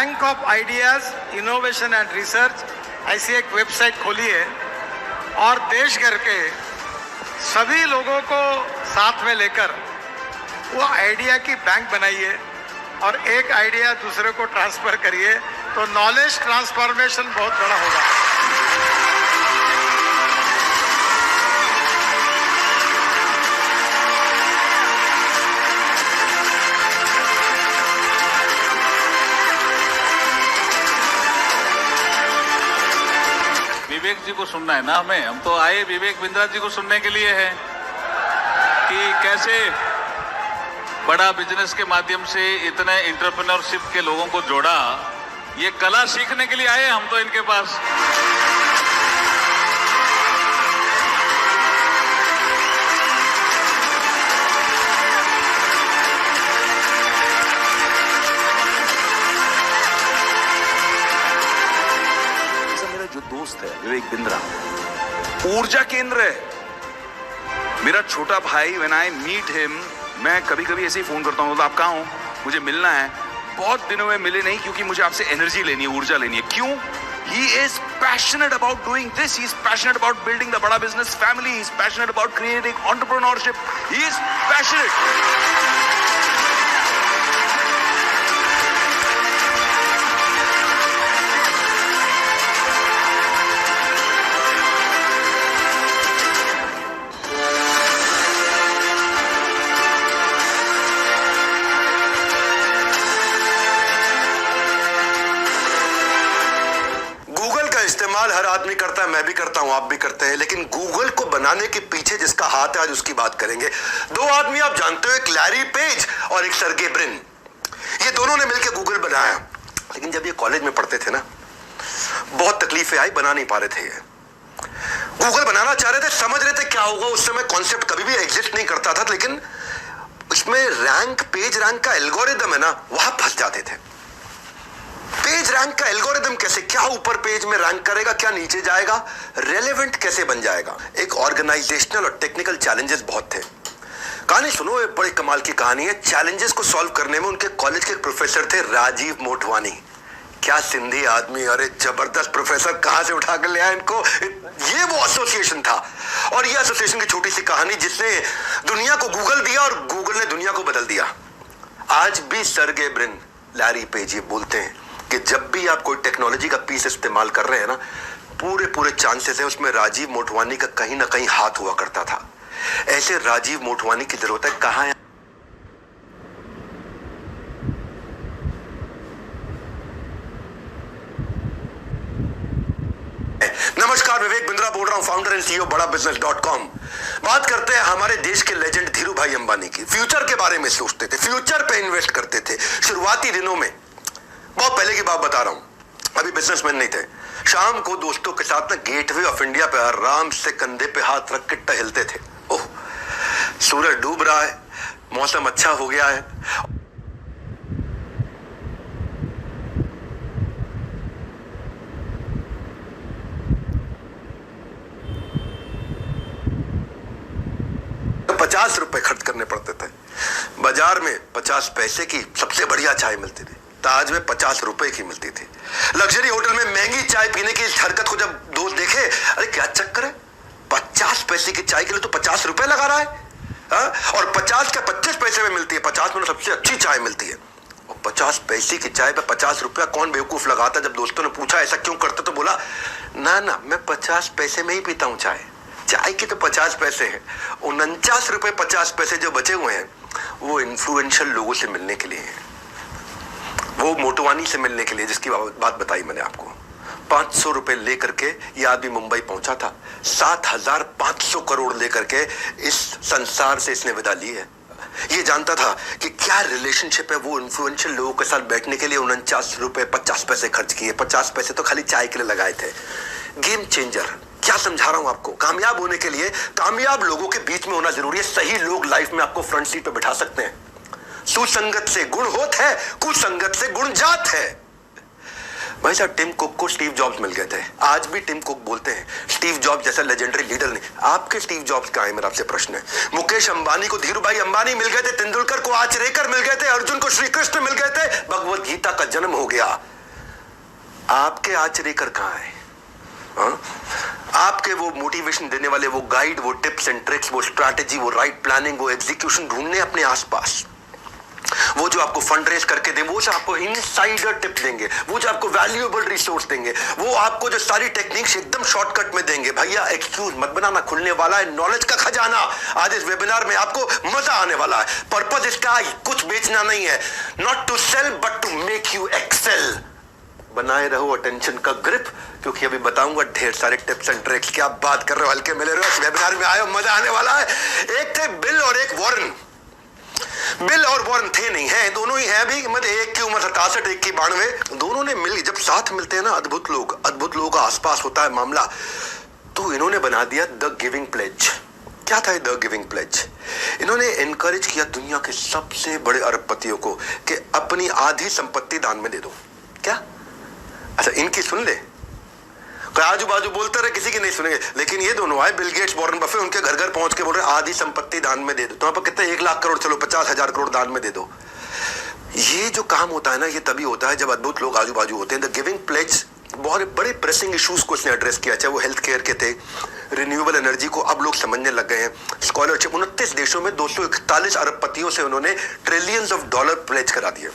Bank of ideas innovation and research ऐसी एक website खोली है और देश भर के सभी लोगों को साथ में लेकर वो आइडिया की बैंक बनाइए और एक आइडिया दूसरे को ट्रांसफर करिए तो नॉलेज ट्रांसफॉर्मेशन बहुत बड़ा होगा। विवेक जी को सुनना है ना हमें, हम तो आए विवेक बिंद्रा जी को सुनने के लिए है कि कैसे बड़ा बिजनेस के माध्यम से इतने एंटरप्रेन्योरशिप के लोगों को जोड़ा। ये कला सीखने के लिए आए हम तो इनके पास। जो दोस्त है विवेक बिंद्रा ऊर्जा केंद्र है, मेरा छोटा भाई। व्हेन आई मीट हिम, मैं कभी कभी ऐसे ही फोन करता हूँ, तो आप कहाँ हो, मुझे मिलना है। बहुत दिनों में मिले नहीं क्योंकि मुझे आपसे एनर्जी लेनी है, ऊर्जा लेनी है। क्यों? He is passionate about doing this. He is passionate about building the bada business family. He is passionate about creating entrepreneurship. He is passionate. इस्तेमाल हर आदमी करता है, मैं भी करता हूं, आप भी करते हैं, लेकिन गूगल को बनाने के पीछे जिसका हाथ है आज उसकी बात करेंगे। दो आदमी आप जानते हो, एक लैरी पेज और एक सर्गे ब्रिन। ये दोनों ने मिलकर गूगल बनाया, लेकिन जब ये कॉलेज में पढ़ते थे ना, बहुत तकलीफें आई, बना नहीं पा रहे थे। ये गूगल बनाना चाह रहे थे, समझ रहे थे क्या होगा। उस समय कॉन्सेप्ट कभी भी एग्जिस्ट नहीं करता था, लेकिन उसमें रैंक, पेज रैंक का एल्गोरिदम है ना, वहां फंस जाते थे। पेज रैंक का एल्गोरिदम कैसे, क्या ऊपर पेज में रैंक करेगा, क्या नीचे जाएगा, रेलेवेंट कैसे बन जाएगा। एक ऑर्गेनाइजेशनल और टेक्निकल चैलेंजेस बहुत थे। कहानी सुनो, एक बड़ी कमाल की कहानी है। चैलेंजेस को सॉल्व करने में उनके कॉलेज के एक प्रोफेसर थे, राजीव मोटवानी। क्या सिंधी आदमी, अरे जबरदस्त प्रोफेसर, कहां से उठा कर ले आया इनको। ये वो एसोसिएशन था, और ये एसोसिएशन की छोटी सी कहानी जिसने दुनिया को गूगल दिया और गूगल ने दुनिया को बदल दिया। आज भी सर्गे ब्रिन, लैरी पेज ये बोलते हैं कि जब भी आप कोई टेक्नोलॉजी का पीस इस्तेमाल कर रहे हैं ना, पूरे चांसेस है उसमें राजीव मोटवानी का कहीं ना कहीं हाथ हुआ करता था। ऐसे राजीव मोटवानी की जरूरत है। कहां है? नमस्कार, विवेक बिंद्रा बोल रहा हूं, फाउंडर एंड सीईओ बड़ा बिजनेस.com। बात करते हैं हमारे देश के लेजेंड धीरू भाई अंबानी की। फ्यूचर के बारे में सोचते थे, फ्यूचर पे इन्वेस्ट करते थे। शुरुआती दिनों में, बहुत पहले की बात बता रहा हूं, अभी बिजनेसमैन नहीं थे, शाम को दोस्तों के साथ ना गेटवे ऑफ इंडिया पे आराम से कंधे पे हाथ रख के टहलते थे। ओह, सूरज डूब रहा है, मौसम अच्छा हो गया है, तो 50 रुपए खर्च करने पड़ते थे। बाजार में 50 पैसे की सबसे बढ़िया चाय मिलती थी, ताज में 50 रुपए की मिलती थी। लग्जरी होटल में महंगी चाय पीने की इस हरकत को जब दोस्त देखे, अरे क्या चक्कर है, 50 पैसे की चाय के लिए तो 50 रुपए लगा रहा है, हा? और 50 का 25 पैसे में मिलती है, 50 में सबसे अच्छी चाय मिलती है। और 50 पैसे की चाय पे 50 रुपया कौन बेवकूफ लगाता। जब दोस्तों ने पूछा ऐसा क्यों करते, तो बोला ना मैं 50 पैसे में ही पीता हूं चाय, चाय की तो 50 पैसे है। 49 रुपए 50 पैसे जो बचे हुए हैं वो इन्फ्लुएंशियल लोगों से मिलने के लिए है, वो मोटवानी से मिलने के लिए, जिसकी बात बताई मैंने आपको। 500 रुपए लेकर के ये आदमी मुंबई पहुंचा था। 7,500 करोड़ लेकर के इस संसार से इसने विदा ली है। ये जानता था कि क्या रिलेशनशिप है, वो इन्फ्लुएंशियल लोगों के साथ बैठने के लिए 49 रुपए 50 पैसे खर्च किए। 50 पैसे तो खाली चाय के लिए लगाए थे। गेम चेंजर, क्या समझा रहा हूं आपको। कामयाब होने के लिए कामयाब लोगों के बीच में होना जरूरी है। सही लोग लाइफ में आपको फ्रंट सीट पे बिठा सकते हैं। सुसंगत से गुण होत है, कुसंगत से गुण जात है। भाई साहब, टिम कुक को स्टीव जॉब्स मिल गए थे। आज भी टिम कुक बोलते हैं स्टीव जॉब्स जैसा लेजेंडरी लीडर नहीं। आपके स्टीव जॉब्स कहाँ है, मेरा आपसे प्रश्न है। मुकेश अंबानी को धीरूभाई अंबानी मिल गए थे, तेंदुलकर को आचरेकर मिल गए थे, अर्जुन को श्री कृष्ण मिल गए थे, भगवत गीता का जन्म हो गया। आपके आचरेकर कहाँ है? आपके वो मोटिवेशन देने वाले, वो गाइड, वो टिप्स एंड ट्रिक्स, वो स्ट्रैटेजी, वो राइट प्लानिंग, वो एग्जीक्यूशन ढूंढने अपने आसपास। वो जो आपको फंड रेज करके दे, वो जो आपको इनसाइडर टिप देंगे, वो जो आपको वैल्यूएबल रिसोर्स देंगे, वो आपको जो सारी टेक्निक्स एकदम शॉर्टकट में देंगे। भैया एक्सक्यूज मत बनाना, खुलने वाला है नॉलेज का खजाना। आज इस वेबिनार में आपको मजा आने वाला है। पर्पस इसका कुछ बेचना नहीं है, not to sell but to make you excel. बनाए रहो अटेंशन का ग्रिप, क्योंकि अभी बताऊंगा ढेर सारे टिप्स एंड ट्रिक्स। क्या बात कर रहे हो, हल्के मिले रहो, इस वेबिनार में आए हो, मजा आने वाला है। एक थे बिल और एक वॉरेन। बिल और वॉरेन थे नहीं, है दोनों ही है अभी, मतलब एक की उम्र 67, एक की 92। दोनों ने मिल, जब साथ मिलते हैं ना अद्भुत लोगों का आसपास होता है मामला। तो इन्होंने बना दिया द गिविंग प्लेज। क्या था द गिविंग प्लेज? इन्होंने एनकरेज किया दुनिया के सबसे बड़े अरबपतियों को कि अपनी आधी संपत्ति दान में दे दो। क्या? अच्छा, इनकी सुन ले, आजू बाजू बोलते रहे, किसी की नहीं सुनेंगे। लेकिन ये दोनों आए, बिल गेट्स, वॉरेन बफे, उनके घर घर पहुंच के बोल रहे आधी संपत्ति दान में दे दो। तो पर कितने 1 लाख करोड़, चलो 50,000 करोड़ दान में दे दो। ये जो काम होता है ना, ये तभी होता है जब अद्भुत लोग आजू बाजू होते हैं। द गिविंग प्लेज बहुत बड़े प्रेसिंग इश्यूज को इसने एड्रेस किया, चाहे वो हेल्थ केयर के थे, रिन्यूएबल एनर्जी को अब लोग समझने लग गए हैं, स्कॉलरशिप। 29 देशों में 241 अरबपतियों से उन्होंने ट्रिलियंस ऑफ डॉलर प्लेज करा दिए।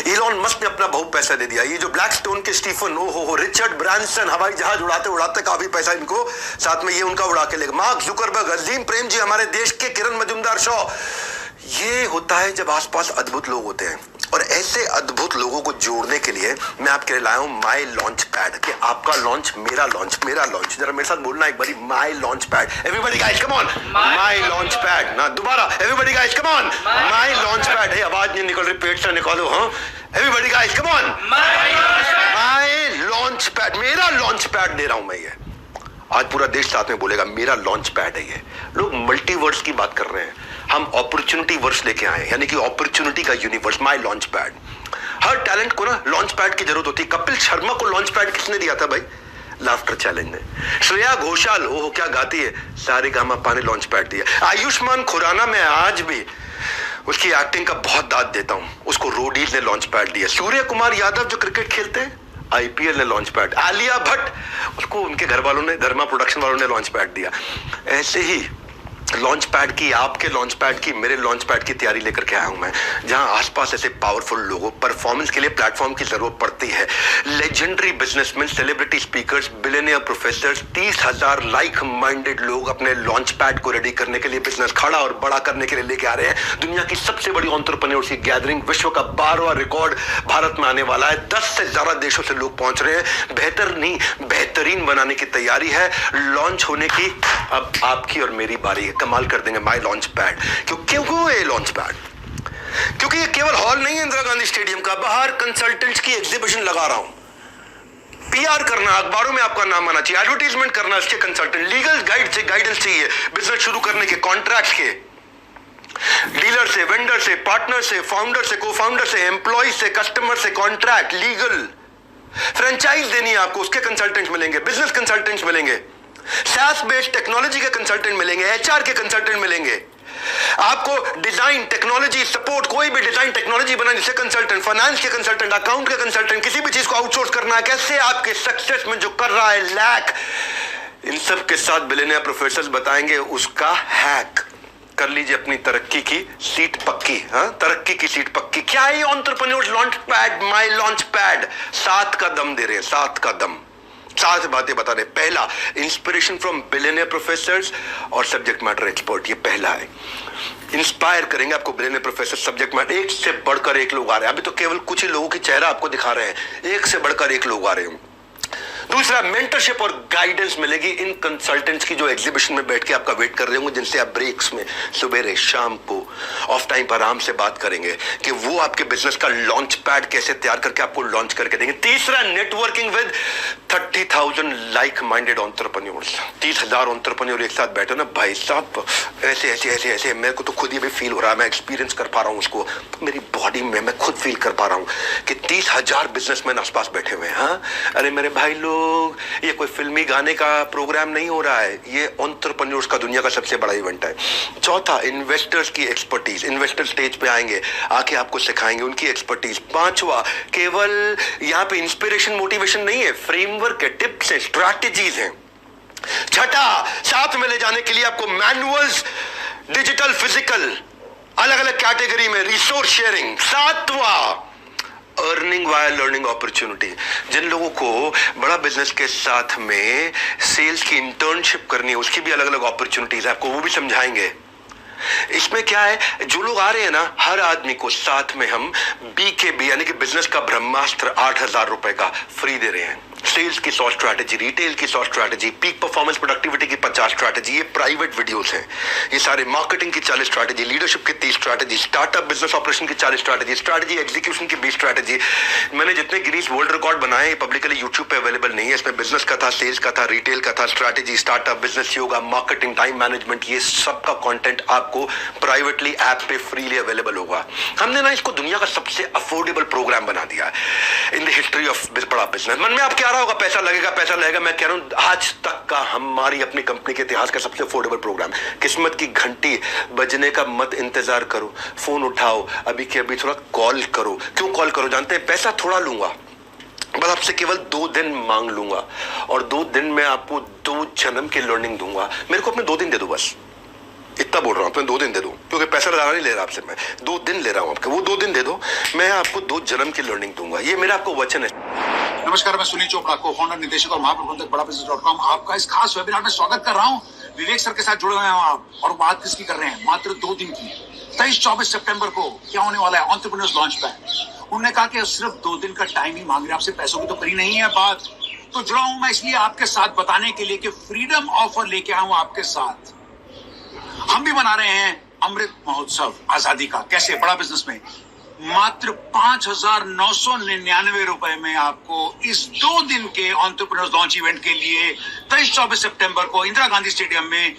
इलॉन मस्क ने अपना बहुत पैसा दे दिया। ये जो ब्लैकस्टोन के स्टीफन, ओहो, रिचर्ड ब्रांसन, हवाई जहाज उड़ाते उड़ाते काफी पैसा इनको साथ में ये उनका उड़ा के लेगा। मार्क जुकरबर्ग, अजीम प्रेम जी, हमारे देश के किरण मजूमदार शॉ। ये होता है जब आसपास अद्भुत लोग होते हैं। और ऐसे अद्भुत लोगों को जोड़ने के लिए मैं आपके लिए लाया हूं माई लॉन्च पैड, कि आपका लॉन्च मेरा लॉन्च, मेरा लॉन्च। जरा मेरे साथ बोलना एक बारी, my launch pad. Everybody guys come on, my launch pad. ना दोबारा, everybody guys come on, my launch pad. है आवाज नहीं निकल रही, पेट से निकालो। हाँ, everybody guys come on, my launch pad, मेरा लॉन्च पैड दे रहा हूं मैं। ये आज पूरा देश साथ में बोलेगा मेरा लॉन्च पैड है ये। लोग मल्टीवर्स की बात कर रहे हैं, हम अपॉर्चुनिटी वर्स लेके आए, यानी कि अपॉर्चुनिटी का universe, my launch pad. Her talent को ना लॉन्च पैड की जरूरत होती है। कपिल शर्मा को लॉन्च पैड किसने दिया था भाई? लाफ्टर चैलेंज ने। श्रेया घोषाल, ओह क्या गाती है, सारेगामापा ने लॉन्च पैड दिया। आयुष्मान खुराना, में आज भी उसकी एक्टिंग का बहुत दाद देता हूं, उसको रोडीज ने लॉन्च पैड दिया। सूर्य कुमार यादव जो क्रिकेट खेलते हैं, आईपीएल ने लॉन्च पैड। आलिया भट्ट, उसको उनके घर वालों ने, धर्मा प्रोडक्शन वालों ने लॉन्च पैड दिया। ऐसे ही लॉन्च पैड की, आपके लॉन्च पैड की, मेरे लॉन्च पैड की तैयारी लेकर के आया हूं मैं, जहां आसपास ऐसे पावरफुल लोगों, परफॉर्मेंस के लिए प्लेटफॉर्म की जरूरत पड़ती है। Legendary businessman, celebrity speakers, billionaire professors, 30,000 like minded लोग अपने लॉन्च पैड को रेडी करने के लिए, बिजनेस खड़ा और बड़ा करने के लिए लेके आ रहे हैं। दुनिया की सबसे बड़ी एंटरप्रेन्योर्स की गैदरिंग, विश्व का 12वां रिकॉर्ड भारत में आने वाला है। 10 से ज्यादा देशों से लोग पहुंच रहे हैं। बेहतर नहीं, बेहतरीन बनाने की तैयारी है। लॉन्च होने की अब आपकी और मेरी बारी है। कमाल कर देंगे माई लॉन्च पैड। क्यों ये लॉन्च पैड? क्योंकि ये केवल हॉल नहीं है इंदिरा गांधी स्टेडियम का, बाहर कंसल्टेंट्स की एग्जीबिशन लगा रहा हूं। पीआर करना, अखबारों में आपका नाम आना चाहिए, एडवर्टाइजमेंट करना, इसके कंसल्टेंट, लीगल गाइडेंस चाहिए, बिजनेस शुरू करने के, कॉन्ट्रैक्ट के, डीलर से, वेंडर से, पार्टनर से, फाउंडर से, को फाउंडर से, एम्प्लॉय से, कस्टमर से, कॉन्ट्रैक्ट, लीगल, फ्रेंचाइज देनी है आपको, उसके कंसल्टेंट्स मिलेंगे, बिजनेस कंसल्टेंट्स मिलेंगे, SaaS बेस्ड टेक्नोलॉजी के कंसल्टेंट मिलेंगे, HR के कंसल्टेंट मिलेंगे, आपको डिजाइन, टेक्नोलॉजी सपोर्ट, कोई भी डिजाइन टेक्नोलॉजी बनाने से कंसल्टेंट, फाइनेंस के कंसल्टेंट, अकाउंट के कंसल्टेंट, किसी भी चीज को आउटसोर्स करना है, कैसे आपके सक्सेस में जो कर रहा है लैक, इन सब के साथ बिलियनियर प्रोफेसर्स बताएंगे उसका हैक। कर लीजिए अपनी तरक्की की सीट पक्की। हाँ, तरक्की की सीट पक्की। क्या है एंटरप्रेन्योर्स लॉन्च पैड, माई लॉन्च पैड? 7 का दम दे रहे हैं, 7 का दम, 7 बातें बता रहे। पहला, इंस्पिरेशन फ्रॉम बिलियनियर प्रोफेसर्स और सब्जेक्ट मैटर एक्सपर्ट, ये पहला है। इंस्पायर करेंगे आपको बिलियनियर प्रोफेसर, सब्जेक्ट मैटर, एक से बढ़कर एक लोग आ रहे हैं। अभी तो केवल कुछ ही लोगों की चेहरा आपको दिखा रहे हैं, एक से बढ़कर एक लोग आ रहे हैं। दूसरा, मेंटरशिप और गाइडेंस मिलेगी इन कंसल्टेंट्स की जो एग्जीबिशन में बैठ के आपका वेट कर रहे होंगे, जिनसे आप ब्रेक्स में सवेरे शाम को ऑफ टाइम पर आराम से बात करेंगे कि वो आपके बिजनेस का लॉन्च पैड कैसे तैयार करके आपको लॉन्च करके देंगे। तीसरा, networking with 30,000 like minded entrepreneurs. 30,000 entrepreneur एक साथ बैठे ना भाई साहब, ऐसे ऐसे ऐसे ऐसे, मेरे को तो खुद ही भी फील हो रहा है, मैं एक्सपीरियंस कर पा रहा हूं उसको, मेरी बॉडी में मैं खुद फील कर पा रहा हूं कि 30,000 बिजनेसमैन आसपास बैठे हुए हैं। हाँ, अरे मेरे भाई लोग, ये कोई फिल्मी गाने का प्रोग्राम नहीं हो रहा है, ये एंटरप्रेन्योर्स का दुनिया का सबसे बड़ा इवेंट है। चौथा, इन्वेस्टर्स की एक्सपर्टीज। इन्वेस्टर स्टेज पे आएंगे, आके आपको सिखाएंगे उनकी एक्सपर्टीज। पांचवा, केवल यहाँ पे इंस्पिरेशन मोटिवेशन नहीं है, फ्रेमवर्क है, टिप्स है, स्ट्रैटेजीज हैं। छठा, साथ में ले जाने के लिए आपको मैनुअल्स, डिजिटल फिजिकल, अलग अलग कैटेगरी में रिसोर्स शेयरिंग। सातवां, अर्निंग वाया लर्निंग अपॉर्चुनिटी। जिन लोगों को बड़ा बिजनेस के साथ में सेल्स की इंटर्नशिप करनी है, उसकी भी अलग अलग अपॉर्चुनिटीज है, आपको वो भी समझाएंगे। इसमें क्या है, जो लोग आ रहे हैं ना, हर आदमी को साथ में हम BKB यानी कि बिजनेस का ब्रह्मास्त्र 8,000 रुपए का फ्री दे रहे हैं। सेल्स की 100 स्ट्रैटेजी, रिटेल की 100 स्ट्रैटेजी, पीक परफॉर्मेंस प्रोडक्टिविटी की 50 स्ट्रैटेजी, ये प्राइवेट वीडियोस हैं। ये सारे मार्केटिंग की 40 स्ट्रैटेजी, लीडरशिप की 30 स्ट्रैटेजी, स्टार्टअप बिजनेस ऑपरेशन की 40 स्ट्रैटेजी, स्ट्रैटेजी एग्जीक्यूशन की 20 स्ट्रैटेजी। मैंने जितने गिनीज वर्ल्ड रिकॉर्ड बनाए, ये पब्लिकली यूट्यूब पे अवेलेबल नहीं है। इसमें बिजनेस का था, सेल्स का था, रिटेल का था, strategy, startup, business yoga, marketing, time management, ये सबका कंटेंट आपको प्राइवेटली ऐप पे फ्रीली अवेलेबल होगा। हमने ना इसको दुनिया का सबसे अफोर्डेबल प्रोग्राम बना दिया है इन द हिस्ट्री ऑफ बड़ा बिजनेस। मन में आपके आ रहा होगा पैसा लगेगा, पैसा लगेगा, मैं कह रहा हूं आज तक का हमारी अपनी कंपनी के इतिहास का सबसे अफोर्डेबल प्रोग्राम। किस्मत की घंटी बजने का मत इंतजार करो, फोन उठाओ, अभी के अभी थोड़ा कॉल करो। क्यों कॉल करो जानते हैं? पैसा थोड़ा लूंगा, बस आपसे केवल 2 दिन मांग लूंगा, और 2 दिन में आपको 2 जन्म की लर्निंग दूंगा। मेरे को अपने 2 दिन दे दो, बस इतना बोल रहा हूं, तुम्हें 2 दिन दे दो, क्योंकि पैसा लगाना नहीं ले रहा आपसे, मैं 2 दिन ले रहा हूं आपके। वो 2 दिन दे दो, मैं आपको 2 जन्म की लर्निंग दूंगा, ये मेरा आपको वचन है। नमस्कार, मैं सुनील चोपड़ा, को फाउंडर, निदेशक और महाप्रबंधक बड़ाबिजनेस.com आपका इस खास वेबिनार में स्वागत कर रहा हूं। विवेक सर के साथ जुड़े हुए हैं आप, और बात किसकी कर रहे हैं? मात्र 2 दिन की, 23-24 सितंबर को क्या होने वाला है? Entrepreneurs launch pad. उन्होंने कहा कि सिर्फ 2 दिन का टाइम ही मांग रहे हैं आपसे, पैसों की तो करी नहीं है बात। तो जुड़ा हूं मैं इसलिए आपके साथ बताने के लिए कि फ्रीडम ऑफर लेके आया हूं आपके साथ। हम भी बना रहे हैं अमृत महोत्सव आजादी का। कैसे? बड़ा बिजनेस में मात्र 5,999 रुपए में आपको इस 2 दिन के एंटरप्रेन्योर्स लॉन्च इवेंट के लिए 23-24 सितंबर को इंदिरा गांधी स्टेडियम में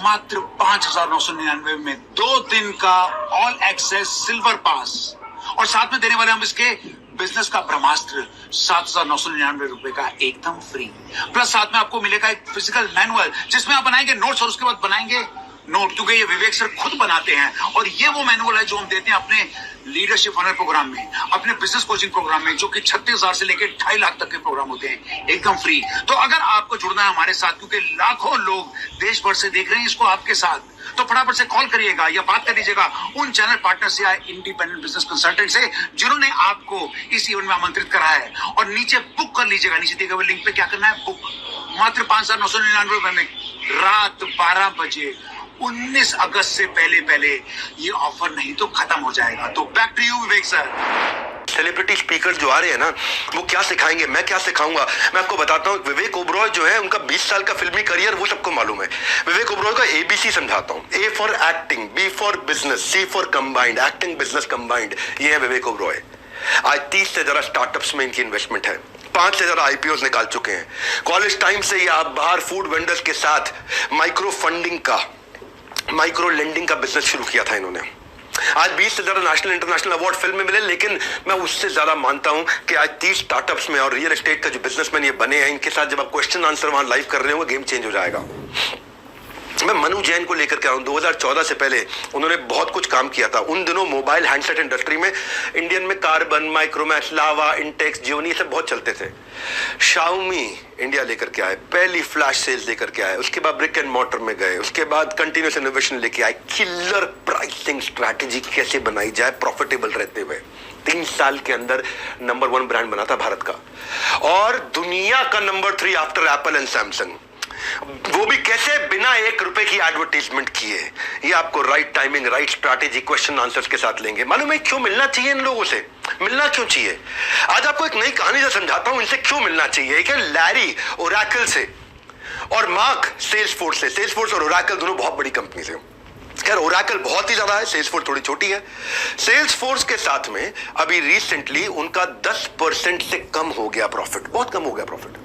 मात्र 5,999 में 2 दिन का ऑल एक्सेस सिल्वर पास, और साथ में देने वाले हम इसके बिजनेस का ब्रह्मास्त्र 7,999 रुपए का एकदम फ्री। प्लस साथ में आपको मिलेगा एक फिजिकल मैनुअल, जिसमें आप बनाएंगे नोट्स, और उसके बाद बनाएंगे नोट, क्योंकि ये विवेक सर खुद बनाते हैं। और ये वो मैनुअल है जो हम देते हैं अपने लीडरशिप फनल प्रोग्राम में, अपने बिजनेस कोचिंग प्रोग्राम में, जो कि 36,000 से लेकर 2.5 लाख तक के प्रोग्राम होते हैं, एकदम फ्री। तो अगर आपको जुड़ना है हमारे साथ, क्योंकि लाखों लोग देश भर से देख रहे हैं इसको आपके साथ, तो फटाफट से कॉल करिएगा या बात कर लीजिएगा उन चैनल पार्टनर से या इंडिपेंडेंट बिजनेस कंसल्टेंट से जिन्होंने आपको इस इवेंट में आमंत्रित करा है, और नीचे बुक कर लीजिएगा। नीचे दिए गए लिंक पे क्या करना है? बुक। मात्र 5,999 रुपए में रात 12 बजे 19 अगस्त से पहले ये ऑफर नहीं तो खत्म हो जाएगा। तो back to you Vivek sir. Celebrity speaker जो आ रहे हैं ना, वो क्या सिखाएंगे, मैं क्या सिखाऊंगा, मैं आपको बताता हूँ। विवेक ओबरॉय जो है, उनका 20 साल का फिल्मी करियर वो सबको मालूम है। विवेक ओबरॉय का ABC समझाता हूँ। A for acting, B for business, C for combined, acting business combined, ये है विवेक ओबरॉय। आज 30 से ज्यादा स्टार्टअप्स में इनकी इन्वेस्टमेंट है, 5 से ज्यादा IPOs निकाल चुके हैं। कॉलेज टाइम से ही आप बाहर फूड वेंडर्स के साथ माइक्रो फंडिंग का, माइक्रो लेंडिंग का बिजनेस शुरू किया था इन्होंने। आज 20 से ज्यादा नेशनल इंटरनेशनल अवार्ड फिल्म में मिले, लेकिन मैं उससे ज्यादा मानता हूं कि आज 30 स्टार्टअप्स में और रियल एस्टेट का जो बिजनेसमैन ये बने हैं, इनके साथ जब आप क्वेश्चन आंसर वहां लाइव कर रहे हो, गेम चेंज हो जाएगा। मैं मनु जैन को लेकर के आऊं। 2014 से पहले उन्होंने बहुत कुछ काम किया था। उन दिनों मोबाइल हैंडसेट इंडस्ट्री में इंडियन में कार्बन, माइक्रोमैक्स, लावा, इंटेक्स, जियोनी सब बहुत चलते थे। शाओमी इंडिया लेकर के आए, पहली फ्लैश सेल्स लेकर के आए, उसके बाद ब्रिक एंड मॉर्टर में गए, उसके बाद कंटिन्यूस इनोवेशन लेके आए, किलर प्राइसिंग स्ट्रैटेजी कैसे बनाई जाए प्रॉफिटेबल रहते हुए। 3 साल के अंदर नंबर 1 ब्रांड बना था भारत का, और दुनिया का number 3 after Apple and Samsung. वो भी कैसे, बिना 1 रुपए की एडवर्टाइजमेंट किए। ये आपको right timing, right strategy, question answers के साथ लेंगे। मालूम है क्यों मिलना चाहिए इन लोगों से? मिलना क्यों चाहिए? आज आपको एक नई कहानी से समझाता हूं इनसे क्यों मिलना चाहिए। एक है लैरी ओरेकल से और मार्क सेल्सफोर्स से। सेल्सफोर्स और ओरेकल दोनों बहुत बड़ी कंपनी से। खैर ओरेकल बहुत ही ज्यादा है, सेल्सफोर्स थोड़ी छोटी है। सेल्सफोर्स के साथ में अभी रिसेंटली उनका 10% से कम हो गया प्रॉफिट, बहुत कम हो गया प्रॉफिट।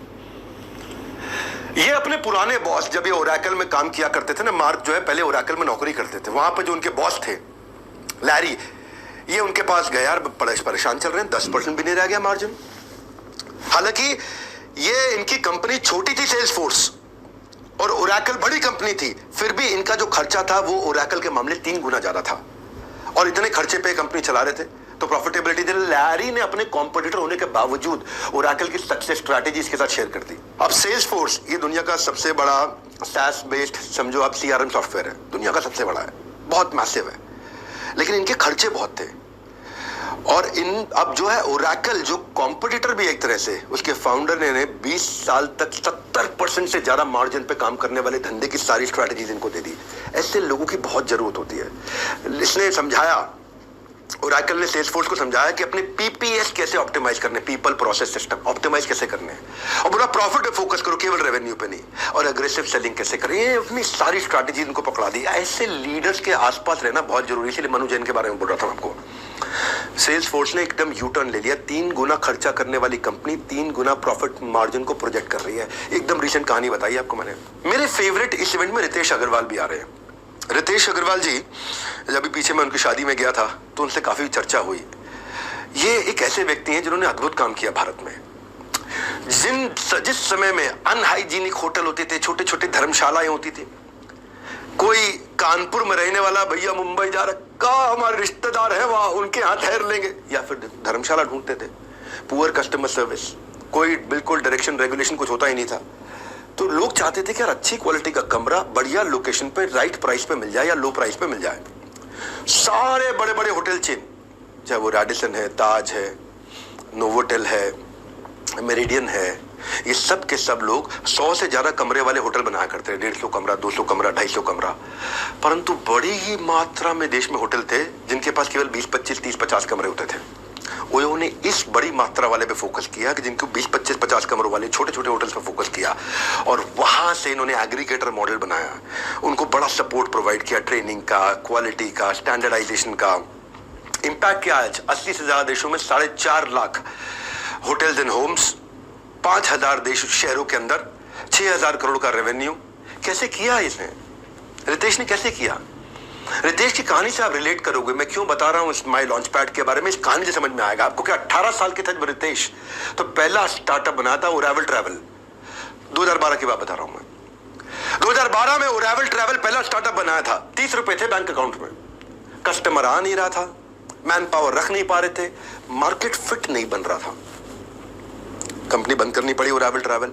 ये अपने पुराने बॉस, जब ये ओरेकल में काम किया करते थे ना, मार्क जो है पहले ओरेकल में नौकरी करते थे, वहां पर जो उनके बॉस थे लैरी, ये उनके पास गया, यार परेशान चल रहे हैं, 10% भी नहीं रह गया मार्जिन। हालांकि ये इनकी कंपनी छोटी थी सेल्सफोर्स और ओरेकल बड़ी कंपनी थी, फिर भी इनका जो खर्चा था वो ओरेकल के मामले 3 गुना ज्यादा था और इतने खर्चे पे कंपनी चला रहे थे तो प्रॉफिटेबिलिटी थी। लैरी ने अपने कॉम्पिटिटर होने के बावजूद ओरेकल की सक्सेस स्ट्रैटेजी इसके साथ शेयर कर दी। अब सेल्सफोर्स ये दुनिया का सबसे बड़ा SaaS बेस्ड, समझो आप CRM सॉफ्टवेयर है, दुनिया का सबसे बड़ा है, बहुत मैसिव है, लेकिन इनके खर्चे बहुत थे। और इन अब जो है ओरेकल जो कॉम्पिटिटर भी एक तरह से, उसके फाउंडर ने 20 साल तक 70% से ज्यादा मार्जिन पे काम करने वाले धंधे की सारी स्ट्रैटेजीज इनको दे दी। ऐसे लोगों की बहुत जरूरत होती है। इसने समझाया, ओरेकल ने सेल्सफोर्स को समझाया कि अपने PPS कैसे ऑप्टिमाइज करने, पीपल प्रोसेस सिस्टम ऑप्टिमाइज कैसे करने, और बोला प्रॉफिट पे फोकस करो, केवल रेवेन्यू पे नहीं, और एग्रेसिव सेलिंग कैसे करें। ये अपनी सारी स्ट्रैटेजी इनको पकड़ा दी। ऐसे लीडर्स के आसपास रहना बहुत जरूरी है, इसलिए मनु जैन के बारे में बोल रहा था आपको। सेल्सफोर्स ने एकदम यू टर्न ले लिया, 3 गुना खर्चा करने वाली कंपनी 3 गुना प्रॉफिट मार्जिन को प्रोजेक्ट कर रही है। एकदम रिसेंट कहानी बताई आपको मैंने। मेरे फेवरेट इस इवेंट में रितेश अग्रवाल भी आ रहे हैं। रितेश अग्रवाल जी, जब पीछे मैं उनकी शादी में गया था तो उनसे काफी चर्चा हुई। ये एक ऐसे व्यक्ति हैं जिन्होंने अद्भुत काम किया भारत में। जिस समय में अनहाइजीनिक होटल होते थे, छोटे छोटे धर्मशालाएं होती थी, कोई कानपुर में रहने वाला भैया मुंबई जा रहा, हमारे रिश्तेदार हैं वहां, उनके यहाँ ठहर लेंगे, या फिर धर्मशाला ढूंढते थे। पुअर कस्टमर सर्विस, कोई बिल्कुल डायरेक्शन रेगुलेशन कुछ होता ही नहीं था, तो लोग चाहते थे कि यार अच्छी क्वालिटी का कमरा बढ़िया लोकेशन पे राइट प्राइस पे मिल जाए या लो प्राइस पे मिल जाए। सारे बड़े बड़े होटल चेन, चाहे वो रेडिसन है, ताज है, नोवोटेल है, मेरिडियन है, ये सब के सब लोग 100 से ज्यादा कमरे वाले होटल बनाया करते हैं। 150 कमरा, 200 कमरा, 250 कमरा। परंतु बड़ी ही मात्रा में देश में होटल थे जिनके पास केवल 20, 25, 30, 50 कमरे होते थे। ओयो ने इस बड़ी मात्रा वाले पे फोकस किया कि जिनको 20, 25, 50 कमरों वाले छोटे छोटे होटल्स पे फोकस किया, और वहां से इन्होंने एग्रीगेटर मॉडल बनाया। उनको बड़ा सपोर्ट प्रोवाइड किया, ट्रेनिंग का, क्वालिटी का, स्टैंडर्डाइजेशन का। इंपैक्ट क्या, आज 80 से ज्यादा देशों में 4.5 लाख होटल्स एंड होम्स, 5000 देश शहरों के अंदर, 6000 करोड़ का रेवेन्यू। कैसे किया इसने? रितेश ने कैसे किया? रितेश की कहानी से आप रिलेट करोगे। मैं क्यों बता रहा हूं इस माई लॉन्च पैड के बारे में, इस कहानी से समझ में आएगा आपको कि 18 साल के थे जब रितेश तो पहला स्टार्टअप बनाया था ओरेकल ट्रैवल। 2012 की बात बता रहा हूं मैं। 2012 में ओरेकल ट्रैवल पहला स्टार्टअप बनाया था। 30 रुपए थे बैंक अकाउंट में, कस्टमर आ नहीं रहा था, मैन पावर रख नहीं पा रहे थे, मार्केट फिट नहीं बन रहा था, कंपनी बंद करनी पड़ी ओरेकल ट्रैवल।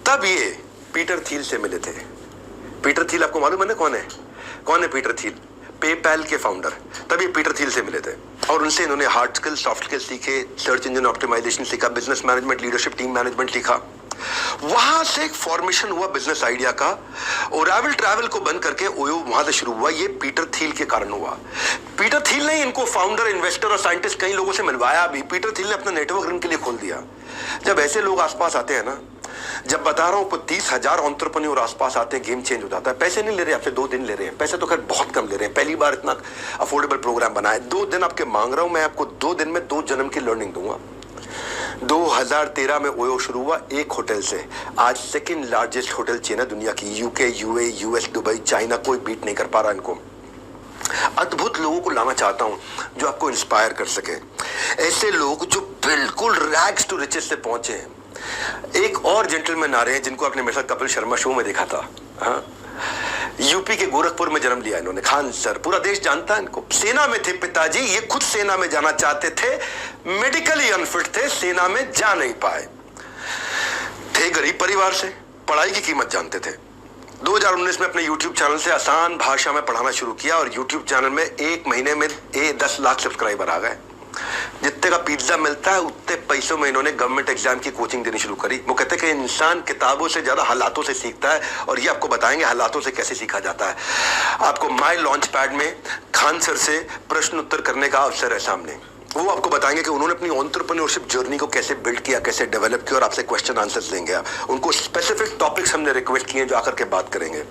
तब ये पीटर थिल से मिले थे। पीटर थिल आपको मालूम है ना कौन है? कौन है पीटर थिल? पेपैल के फाउंडर। तब ये पीटर थिल से मिले थे और उनसे इन्होंने हार्ड स्किल, सॉफ्ट स्किल सीखे, सर्च इंजन ऑप्टिमाइजेशन सीखा, business management, leadership, team management सीखा। वहां से एक फॉर्मेशन हुआ बिजनेस आइडिया का। ओरेकल ट्रैवल को बंद करके ओयो वहां से शुरू हुआ। ये पीटर थिल के कारण हुआ। पीटर थिल ने इनको फाउंडर, इन्वेस्टर और साइंटिस्ट कई लोगों से मिलवाया भी। पीटर थिल ने अपना नेटवर्क इनके लिए खोल दिया। जब ऐसे लोग आसपास आते हैं ना, जब बता रहा हूं 30,000 एंटरप्रेन्योर आसपास आते हैं, गेम चेंज हो जाता है। पैसे नहीं ले रहे आपसे, 2 दिन ले रहे हैं। पैसे तो खैर बहुत कम ले रहे हैं, पहली बार इतना अफोर्डेबल प्रोग्राम बना है। 2 दिन आपके मांग रहा हूं मैं, आपको 2 दिन में 2 जन्म की लर्निंग दूंगा। 2013 में ओयो शुरू हुआ एक होटल से। आज सेकंड लार्जेस्ट होटल चेन है दुनिया की। UK, UA, US, Dubai, China, कोई बीट नहीं कर पा रहा इनको। अद्भुत लोगों को लाना चाहता हूं जो आपको इंस्पायर कर सके। ऐसे लोग जो बिल्कुल रैग्स टू रिचेस से पहुंचे हैं। एक और जेंटलमैन आ रहे हैं जिनको आपने मेरे साथ कपिल शर्मा शो में देखा था। हाँ? यूपी के गोरखपुर में जन्म लिया इन्होंने। खान सर, पूरा देश जानता है इनको। सेना में थे पिताजी, ये खुद सेना में जाना चाहते थे, मेडिकली अनफिट थे, सेना में जा नहीं पाए। थे गरीब परिवार से, पढ़ाई की कीमत जानते थे। 2019 में अपने YouTube चैनल से आसान भाषा में पढ़ाना शुरू किया और YouTube चैनल में 1 महीने में 10 लाख सब्सक्राइबर आ गए। जितने का पिज्जा मिलता है उतने पैसों में इन्होंने गवर्नमेंट एग्जाम की कोचिंग देनी शुरू करी। वो कहते हैं कि इंसान किताबों से ज्यादा हालातों से सीखता है, और ये आपको बताएंगे हालातों से कैसे सीखा जाता है। आपको माई लॉन्च पैड में खान सर से प्रश्न उत्तर करने का अवसर है सामने। वो आपको बताएंगे कि उन्होंने अपनी एंटरप्रेन्योरशिप जर्नी को कैसे बिल्ड किया, कैसे डेवलप किया, और आपसे क्वेश्चन आंसर्स देंगे। आप उनको स्पेसिफिक टॉपिक्स हमने रिक्वेस्ट किए जो आकर के बात करेंगे।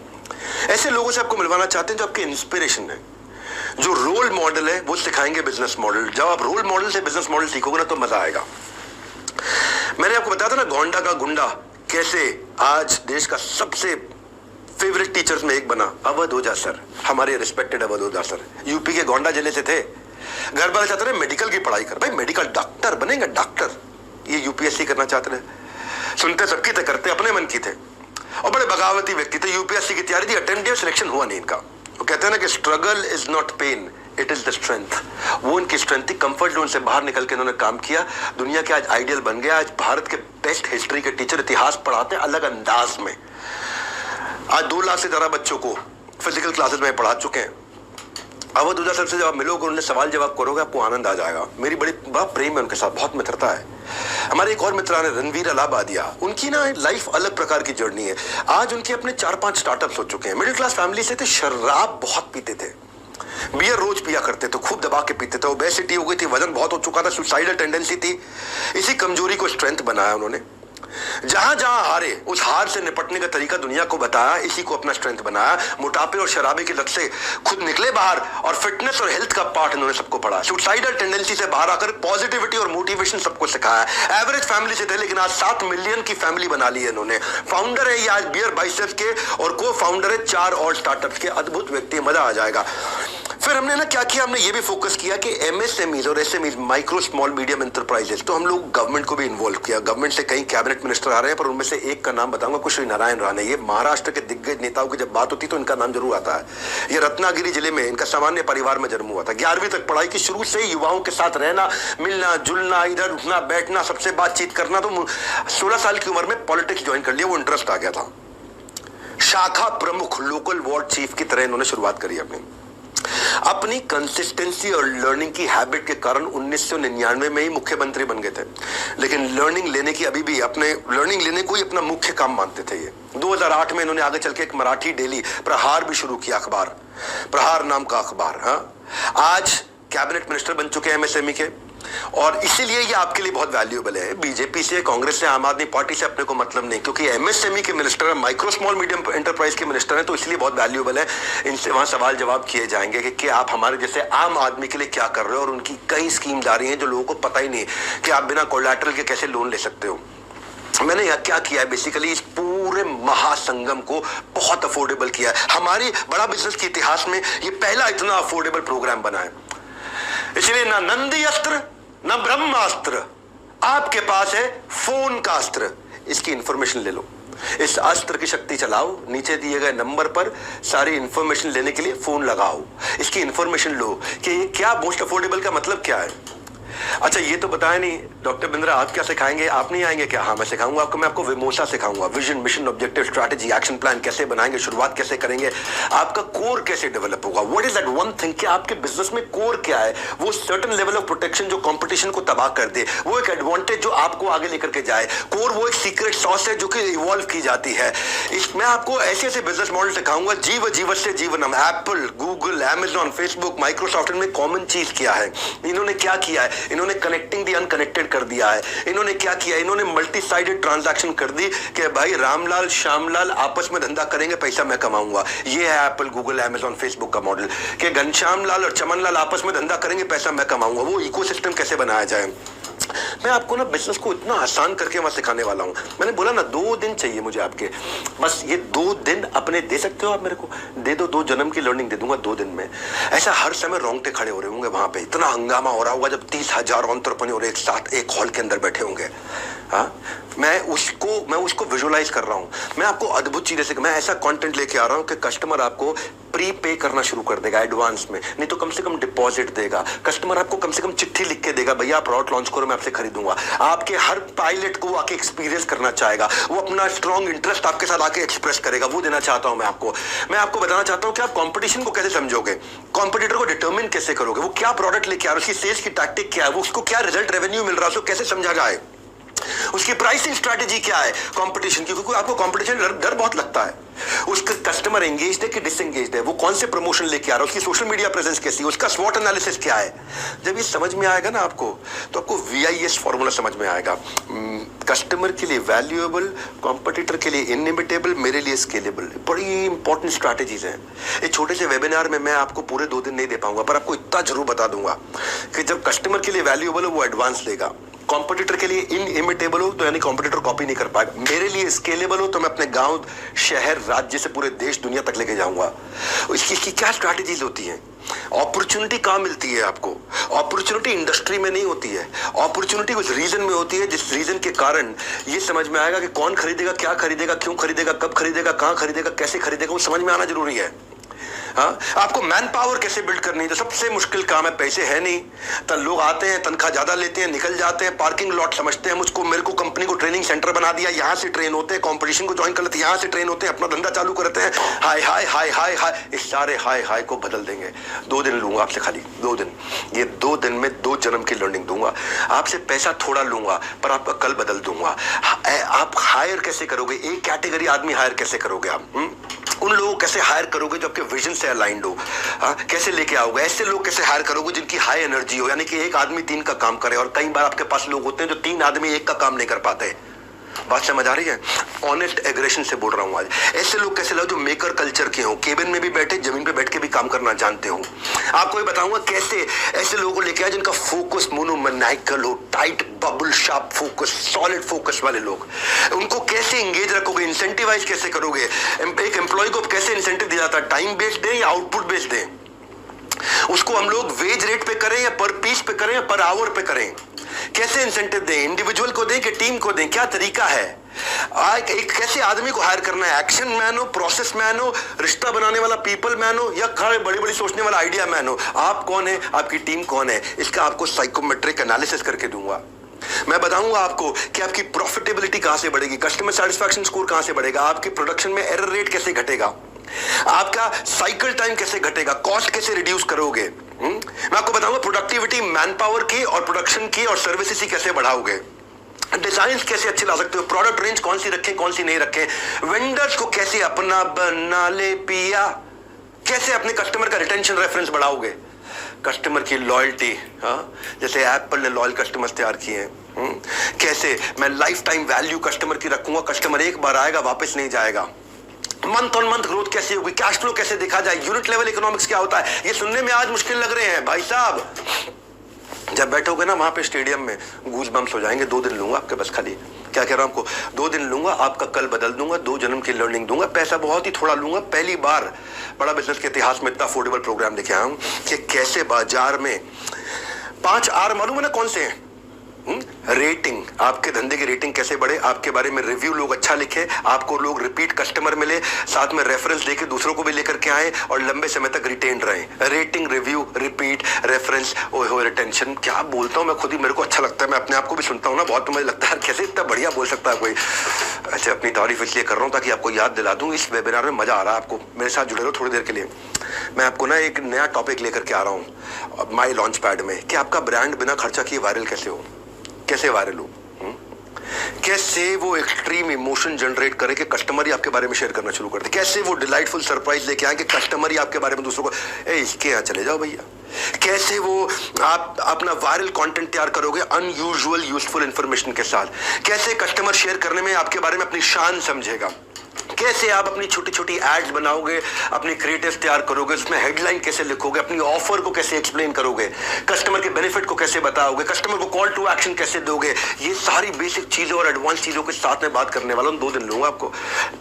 ऐसे लोगों से आपको मिलवाना चाहते हैं जो आपके इंस्पिरेशन है, जो रोल मॉडल है, वो सिखाएंगे बिजनेस मॉडल। जब आप रोल मॉडल से बिजनेस मॉडल सीखोगे ना तो मजा आएगा। मैंने आपको बताया था ना गोंडा का गुंडा कैसे आज देश का सबसे फेवरेट टीचर्स में एक बना। अवध ओझा सर, हमारे रिस्पेक्टेड अवध ओझा सर, यूपी के गोंडा जिले से थे। घर वाले चाहते रहे मेडिकल की पढ़ाई कर, भाई मेडिकल डॉक्टर बनेंगे, डॉक्टर। ये यूपीएससी करना चाहते रहे, सुनते सबकी थे, करते अपने मन की थे, और बड़े बगावती व्यक्ति थे। यूपीएससी की तैयारी थी, अटेम्प्ट सिलेक्शन हुआ नहीं इनका। वो कहते हैं ना कि struggle is not pain, it is the strength. वो उनकी स्ट्रेंथ थी। कंफर्ट जोन से बाहर निकल के इन्होंने काम किया, दुनिया के आज आइडियल बन गया। आज भारत के बेस्ट हिस्ट्री के टीचर इतिहास पढ़ाते हैं अलग अंदाज में। आज 2 लाख से ज्यादा बच्चों को फिजिकल क्लासेस में पढ़ा चुके हैं। अवध ओझा सर से जब आप मिलोगे, उनसे सवाल जवाब करोगे, आपको आनंद आ जाएगा। मेरी बड़ा प्रेम है उनके साथ, बहुत मित्रता है। हमारे एक और मित्र हैं रणवीर अलाहाबादिया, उनकी ना लाइफ अलग प्रकार की जर्नी है। आज उनके अपने 4-5 स्टार्टअप्स हो चुके हैं। मिडिल क्लास फैमिली से थे, शराब बहुत पीते थे, बियर रोज पिया करते थे, खूब दबा के पीते थे, ओबेसिटी हो गई थी, वजन बहुत हो चुका था, सुसाइडल टेंडेंसी थी। इसी कमजोरी को स्ट्रेंथ बनाया उन्होंने। जहां जहां हारे, उस हार से निपटने का तरीका दुनिया को बताया, इसी को अपना स्ट्रेंथ बनाया। मोटापे और शराबे की लत से खुद निकले बाहर, और फिटनेस और हेल्थ का पार्ट इन्होंने सबको पढ़ा। सुसाइडल टेंडेंसी से बाहर आकर पॉजिटिविटी और मोटिवेशन सबको सिखाया। एवरेज फैमिली से थे, लेकिन आज 7 मिलियन की फैमिली बना ली है इन्होंने। फाउंडर है ये आज बियर बाइसेप्स के, और को फाउंडर है 4 और स्टार्टअप्स के। अद्भुत व्यक्ति, मजा आ जाएगा। फिर हमने ना क्या किया, हमने ये भी फोकस किया कि एमएसएमईज और SMEs, micro small medium enterprises, तो हम लोग गवर्नमेंट को भी इन्वॉल्व किया। गवर्नमेंट से कई कैबिनेट मिनिस्टर आ रहे हैं, पर उनमें से एक का नाम बताऊंगा, कुशवी नारायण राणे। ये महाराष्ट्र के दिग्गज नेताओं की जब बात होती तो इनका नाम जरूर आता है। ये रत्नागिरी जिले में इनका सामान्य परिवार में जन्म हुआ था। 11वीं तक पढ़ाई की, शुरू से युवाओं के साथ रहना, मिलना जुलना, इधर उठना बैठना, सबसे बातचीत करना। तो 16 साल की उम्र में पॉलिटिक्स ज्वाइन कर लिया, वो इंटरेस्ट आ गया था। शाखा प्रमुख, लोकल वार्ड चीफ की तरह इन्होंने शुरुआत करी अपनी कंसिस्टेंसी और लर्निंग की हैबिट के कारण 1999 में ही मुख्यमंत्री बन गए थे। लेकिन लर्निंग लेने की अभी भी लर्निंग लेने को ही अपना मुख्य काम मानते थे। ये 2008 में इन्होंने आगे चल के एक मराठी डेली प्रहार भी शुरू किया, अखबार प्रहार नाम का अखबार। आज कैबिनेट मिनिस्टर बन चुके हैं एमएसएमई के, और इसीलिए ये आपके लिए बहुत वैल्यूएबल है। बीजेपी से, कांग्रेस से, आम आदमी पार्टी से अपने को मतलब नहीं, क्योंकि एमएसएमई के मिनिस्टर है, माइक्रो स्मॉल मीडियम एंटरप्राइज के मिनिस्टर हैं, तो इसलिए बहुत वैल्यूएबल है। इनसे वहां सवाल जवाब किए जाएंगे कि आप हमारे जैसे आम आदमी के लिए क्या कर रहे हो, और उनकी कई स्कीम्स आ रही हैं जो लोगों को पता ही नहीं कि आप बिना कोलैटरल के कैसे लोन ले सकते हो। मैंने यह क्या किया है, बेसिकली इस पूरे महासंगम को बहुत अफोर्डेबल किया है। हमारी बड़ा बिजनेस के इतिहास में ये पहला इतना अफोर्डेबल प्रोग्राम बना है। इसलिए ना नंदी अस्त्र ना ब्रह्मास्त्र, आपके पास है फोन का अस्त्र। इसकी इंफॉर्मेशन ले लो, इस अस्त्र की शक्ति चलाओ, नीचे दिए गए नंबर पर सारी इंफॉर्मेशन लेने के लिए फोन लगाओ। इसकी इंफॉर्मेशन लो कि ये क्या मोस्ट अफोर्डेबल का मतलब क्या है। अच्छा, ये तो बताया नहीं डॉक्टर बिंद्रा, आप क्या सिखाएंगे? आप नहीं आएंगे क्या? हाँ, मैं सिखाऊंगा आपको। मैं आपको विमोसा सिखाऊंगा, vision, mission, objective, strategy, action plan कैसे बनाएंगे, शुरुआत कैसे करेंगे, आपका कोर कैसे डेवलप होगा। What is that one thing कि आपके बिजनेस में कोर क्या है, वो सर्टेन लेवल ऑफ प्रोटेक्शन जो कंपटीशन को तबाह कर दे, वो एक एडवांटेज जो आपको आगे लेकर के जाए। कोर वो एक सीक्रेट सॉस है जो कि इवॉल्व की जाती है। मैं आपको ऐसे ऐसे बिजनेस मॉडल सिखाऊंगा, जीव से जीवनम। Apple, Google, Amazon, Facebook, Microsoft में कॉमन चीज क्या है, इन्होंने क्या किया है, इन्होंने कनेक्टिंग दी अनकनेक्टेड कर दिया है। इन्होंने क्या किया, इन्होंने मल्टी साइडेड ट्रांजैक्शन कर दी कि भाई रामलाल श्यामलाल आपस में धंधा करेंगे, पैसा मैं कमाऊंगा। ये है एप्पल, गूगल, अमेजॉन, फेसबुक का मॉडल कि घनश्याम लाल और चमन लाल आपस में धंधा करेंगे, पैसा मैं कमाऊंगा। वो इकोसिस्टम कैसे बनाया जाए। मैं आपको ना बिजनेस को इतना आसान करके वहां सिखाने वाला हूं। मैंने बोला ना 2 दिन चाहिए मुझे आपके, बस ये 2 दिन अपने दे सकते हो आप मेरे को, दे दो, 2 जन्म की लर्निंग दे दूंगा 2 दिन में। ऐसा हर समय रोंगटे खड़े हो रहे होंगे वहां पे, इतना हंगामा हो रहा होगा जब 30,000 एंटरप्रेन्योर एक साथ एक हॉल के अंदर बैठे होंगे। हाँ, मैं उसको विजुअलाइज कर रहा हूं। मैं आपको अद्भुत चीजें से मैं ऐसा कंटेंट लेके आ रहा हूं कि कस्टमर आपको प्री पे करना शुरू कर देगा एडवांस में, नहीं तो कम से कम डिपॉजिट देगा। कस्टमर आपको कम से कम चिट्ठी लिख के देगा, भैया आप प्रोडक्ट लॉन्च करो मैं आपसे खरीदूंगा। आपके हर पायलट को आके एक्सपीरियंस करना चाहेगा, वो अपना स्ट्रॉन्ग इंटरेस्ट आपके साथ आके एक्सप्रेस करेगा। वो देना चाहता हूं मैं आपको बताना चाहता हूं कि आप कंपटीशन को कैसे समझोगे, कॉम्पिटिटर को डिटरमिन कैसे करोगे, वो क्या प्रोडक्ट लेके आ रहा है, उसकी सेल्स की टैक्टिक क्या है, वो उसको क्या रिजल्ट रेवेन्यू मिल रहा है, उसको कैसे समझा जाए, उसकी प्राइसिंग स्ट्रैटेजी क्या है कंपटीशन की, क्योंकि आपको कंपटीशन डर बहुत लगता है। उसका कस्टमर एंगेज्ड है कि डिसएंगेज्ड है, वो कौन से प्रमोशन लेके आ रहा है, उसकी सोशल मीडिया प्रेजेंस कैसी है, उसका स्वॉट एनालिसिस क्या है। जब ये समझ में आएगा ना आपको, तो आपको VIS फॉर्मूला समझ में आएगा। कस्टमर के लिए वैल्यूएबल, कॉम्पिटिटर के लिए इनइमिटेबल, मेरे लिए स्केलेबल। बड़ी इंपॉर्टेंट स्ट्रैटेजीज हैं। एक छोटे से वेबिनार में मैं आपको पूरे 2 दिन नहीं दे पाऊंगा, पर आपको इतना जरूर बता दूंगा कि जब कस्टमर के लिए वैल्यूएबल हो वो एडवांस लेगा, कॉम्पिटिटर के लिए इनइमिटेबल हो तो यानी कॉम्पिटिटर कॉपी नहीं कर पाएगा, मेरे लिए स्केलेबल हो तो मैं अपने गांव, शहर, राज्य से पूरे देश, दुनिया तक लेके जाऊंगा। इसकी क्या स्ट्रैटेजीज होती हैं? अपॉर्चुनिटी कहां मिलती है आपको? अपॉर्चुनिटी इंडस्ट्री में नहीं होती है, अपॉर्चुनिटी उस रीजन में होती है जिस रीजन के कारण ये समझ में आएगा कि कौन खरीदेगा, क्या खरीदेगा, क्यों खरीदेगा, कब खरीदेगा, कहां खरीदेगा, कैसे खरीदेगा, वो समझ में आना जरूरी है। हाँ, आपको मैन पावर कैसे बिल्ड करनी है, तो सबसे मुश्किल काम है। पैसे है नहीं तो लोग आते हैं, तनख्वाह ज्यादा लेते हैं, निकल जाते हैं, पार्किंग लॉट समझते हैं मुझको, मेरे को कंपनी को ट्रेनिंग सेंटर बना दिया, यहाँ से ट्रेन होते हैं, कंपटीशन को ज्वाइन कर लेते हैं, यहाँ से ट्रेन होते हैं, अपना धंधा चालू करते हैं। हाय हाय हाय हाय हाय, इस सारे हाय हाय को बदल देंगे। 2 दिन लूंगा आपसे, खाली 2 दिन। ये 2 दिन में 2 जन्म की लर्निंग दूंगा आपसे। पैसा थोड़ा लूंगा पर आपका कल बदल दूंगा। आप हायर कैसे करोगे, एक कैटेगरी आदमी हायर कैसे करोगे आप? उन लोगों को कैसे हायर करोगे जो आपके विजन से अलाइंड हो? कैसे लेके आओगे? ऐसे लोग कैसे हायर करोगे जिनकी हाई एनर्जी हो, यानी कि एक आदमी 3 का काम करे। और कई बार आपके पास लोग होते हैं जो 3 आदमी 1 का काम नहीं कर पाते। बात समझ आ रही है? ऑनेस्ट एग्रेशन से बोल रहा हूं आज। ऐसे लोग कैसे लाओ जो मेकर कल्चर के हो, केबिन में भी बैठे, जमीन पे बैठ के भी काम करना जानते हो। आपको ये बताऊंगा कैसे ऐसे लोगों को लेके आए जिनका फोकस मोनोमैनिकल हो, tight bubble sharp focus, solid focus वाले लोग। उनको कैसे एंगेज रखोगे, इंसेंटिवाइज कैसे करोगे? एक एम्प्लॉय को कैसे इंसेंटिव दिया जाता है, टाइम बेस्ड दें या आउटपुट बेस्ड दें? उसको हम लोग वेज रेट पे करें या पर पीस पे करें या पर आवर पे करें? कैसे इंसेंटिव दें, इंडिविजुअल को दें कि टीम को दें, क्या तरीका है? एक कैसे आदमी को हायर करना है, एक्शन मैन हो, प्रोसेस मैन हो, रिश्ता बनाने वाला पीपल मैन हो, या खड़े बड़ी बड़ी सोचने वाला आइडिया मैन हो? आप कौन है, आपकी टीम कौन है, इसका आपको साइकोमेट्रिक एनालिसिस करके दूंगा। मैं बताऊंगा आपको कि आपकी प्रॉफिटेबिलिटी कहां से बढ़ेगी, कस्टमर सेटिस्फैक्शन स्कोर कहां से बढ़ेगा, आपके प्रोडक्शन में एरर रेट कैसे घटेगा, आपका साइकिल टाइम कैसे घटेगा, कॉस्ट कैसे रिड्यूस करोगे। मैं आपको बताऊंगा प्रोडक्टिविटी मैन पावर की और प्रोडक्शन की और सर्विसेज की कैसे बढ़ाओगे, डिजाइन कैसे अच्छे ला सकते हो, प्रोडक्ट रेंज कौन सी रखें कौन सी नहीं रखें, वेंडर्स को कैसे अपना बना ले पिया, कैसे अपने कस्टमर का रिटेंशन रेफरेंस बढ़ाओगे, कस्टमर की लॉयल्टी, जैसे एप्पल ने लॉयल कस्टमर्स तैयार किए हैं, कैसे मैं लाइफ टाइम वैल्यू कस्टमर की रखूंगा, कस्टमर एक बार आएगा वापस नहीं जाएगा, मंथ ऑन मंथ ग्रोथ कैसे होगी, कैश फ्लो कैसे देखा जाए, यूनिट लेवल इकोनॉमिक्स क्या होता है। ये सुनने में आज मुश्किल लग रहे हैं भाई साहब, जब बैठोगे ना वहां पे स्टेडियम में गूज बम्स हो जाएंगे। 2 दिन लूंगा आपके बस, खाली क्या कह रहा हूं आपको, 2 दिन लूंगा, आपका कल बदल दूंगा, 2 जन्म की लर्निंग दूंगा। पैसा बहुत ही थोड़ा लूंगा। पहली बार बड़ा बिजनेस के इतिहास में इतना अफोर्डेबल प्रोग्राम लेके आया हूं कि कैसे बाजार में 5 R मालूम है ना कौन से हैं? रेटिंग, आपके धंधे की रेटिंग कैसे बढ़े, आपके बारे में रिव्यू लोग अच्छा लिखे, आपको लोग रिपीट कस्टमर मिले, साथ में रेफरेंस देके दूसरों को भी लेकर के आए और लंबे समय तक रिटेन रहे। रेटिंग, रिव्यू, रिपीट, रेफरेंस, ओहो रिटेंशन, क्या बोलता हूं मैं खुद ही, मेरे को अच्छा लगता है, मैं अपने आप को भी सुनता हूं ना बहुत, तो मुझे लगता है कैसे इतना बढ़िया बोल सकता है कोई। अच्छा, अपनी तारीफ इसलिए कर रहा हूं ताकि आपको याद दिला दूं, इस वेबिनार में मजा आ रहा है आपको, मेरे साथ जुड़े रहो थोड़ी देर के लिए। मैं आपको ना एक नया टॉपिक लेकर के आ रहा हूं माई लॉन्च पैड में, कि आपका ब्रांड बिना खर्चा किए वायरल कैसे हो, कैसे वायरल हो, कैसे वो एक्सट्रीम इमोशन जनरेट करे कि कस्टमर ही आपके बारे में शेयर करना शुरू कर दे, कैसे वो डिलाइटफुल सरप्राइज लेके आए कि कस्टमर ही आपके बारे में दूसरों को, इसके यहाँ चले जाओ भैया, कैसे वो आप अपना वायरल कंटेंट तैयार करोगे अनयूजुअल यूजफुल इंफॉर्मेशन के साथ, कैसे कस्टमर शेयर करने में आपके बारे में अपनी शान समझेगा, कैसे आप अपनी छोटी छोटी एड्स बनाओगे, अपनी क्रिएटिव तैयार करोगे, उसमें हेडलाइन कैसे लिखोगे, अपनी ऑफर को कैसे एक्सप्लेन करोगे, कस्टमर के बेनिफिट को कैसे बताओगे, कस्टमर को कॉल टू एक्शन कैसे दोगे, ये सारी बेसिक चीजें और एडवांस चीजों के साथ में बात करने वाला हूं। 2 दिन लूंगा आपको,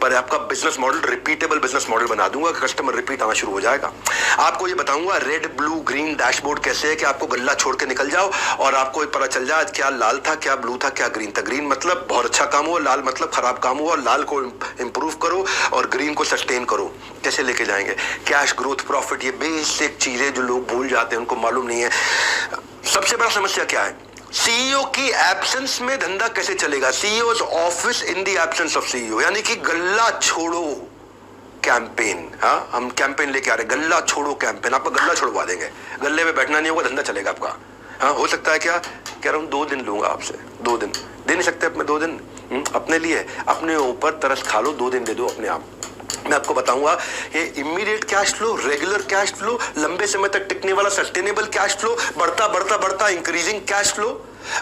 पर आपका business model repeatable business model बना दूंगा, कस्टमर रिपीट आना शुरू हो जाएगा। आपको ये बताऊंगा रेड ब्लू ग्रीन डैशबोर्ड कैसे है कि आपको गल्ला छोड़ के निकल जाओ और आपको पता चल जाए क्या लाल था, क्या ब्लू था, क्या ग्रीन था। ग्रीन मतलब बहुत अच्छा काम हुआ, लाल मतलब खराब काम हुआ। लाल को इंप्रूव करो और ग्रीन को सस्टेन करो। कैसे लेके जाएंगे? कैश, ग्रोथ, प्रॉफिट, ये बेसिक चीजें जो लोग भूल जाते हैं, उनको मालूम नहीं है। सबसे बड़ा समस्या क्या है? सीईओ की एब्सेंस में धंधा कैसे चलेगा? CEO's office in the absence of CEO, यानी कि गल्ला छोड़ो कैंपेन। हाँ, हम कैंपेन लेके आ रहे हैं, गल्ला छोड़ो कैंपेन। आपका गल्ला छोड़वा देंगे, गल्ले में बैठना नहीं होगा, धंधा चलेगा आपका। हाँ, हो सकता है क्या? कह रहा हूं 2 दिन लूंगा आपसे। 2 दिन दे नहीं सकते अपने? 2 दिन अपने लिए, अपने ऊपर तरस खा लो, 2 दिन दे दो अपने आप। मैं आपको बताऊंगा ये immediate cash flow, regular cash flow, लंबे समय तक टिकने वाला सस्टेनेबल कैश फ्लो, बढ़ता इंक्रीजिंग कैश फ्लो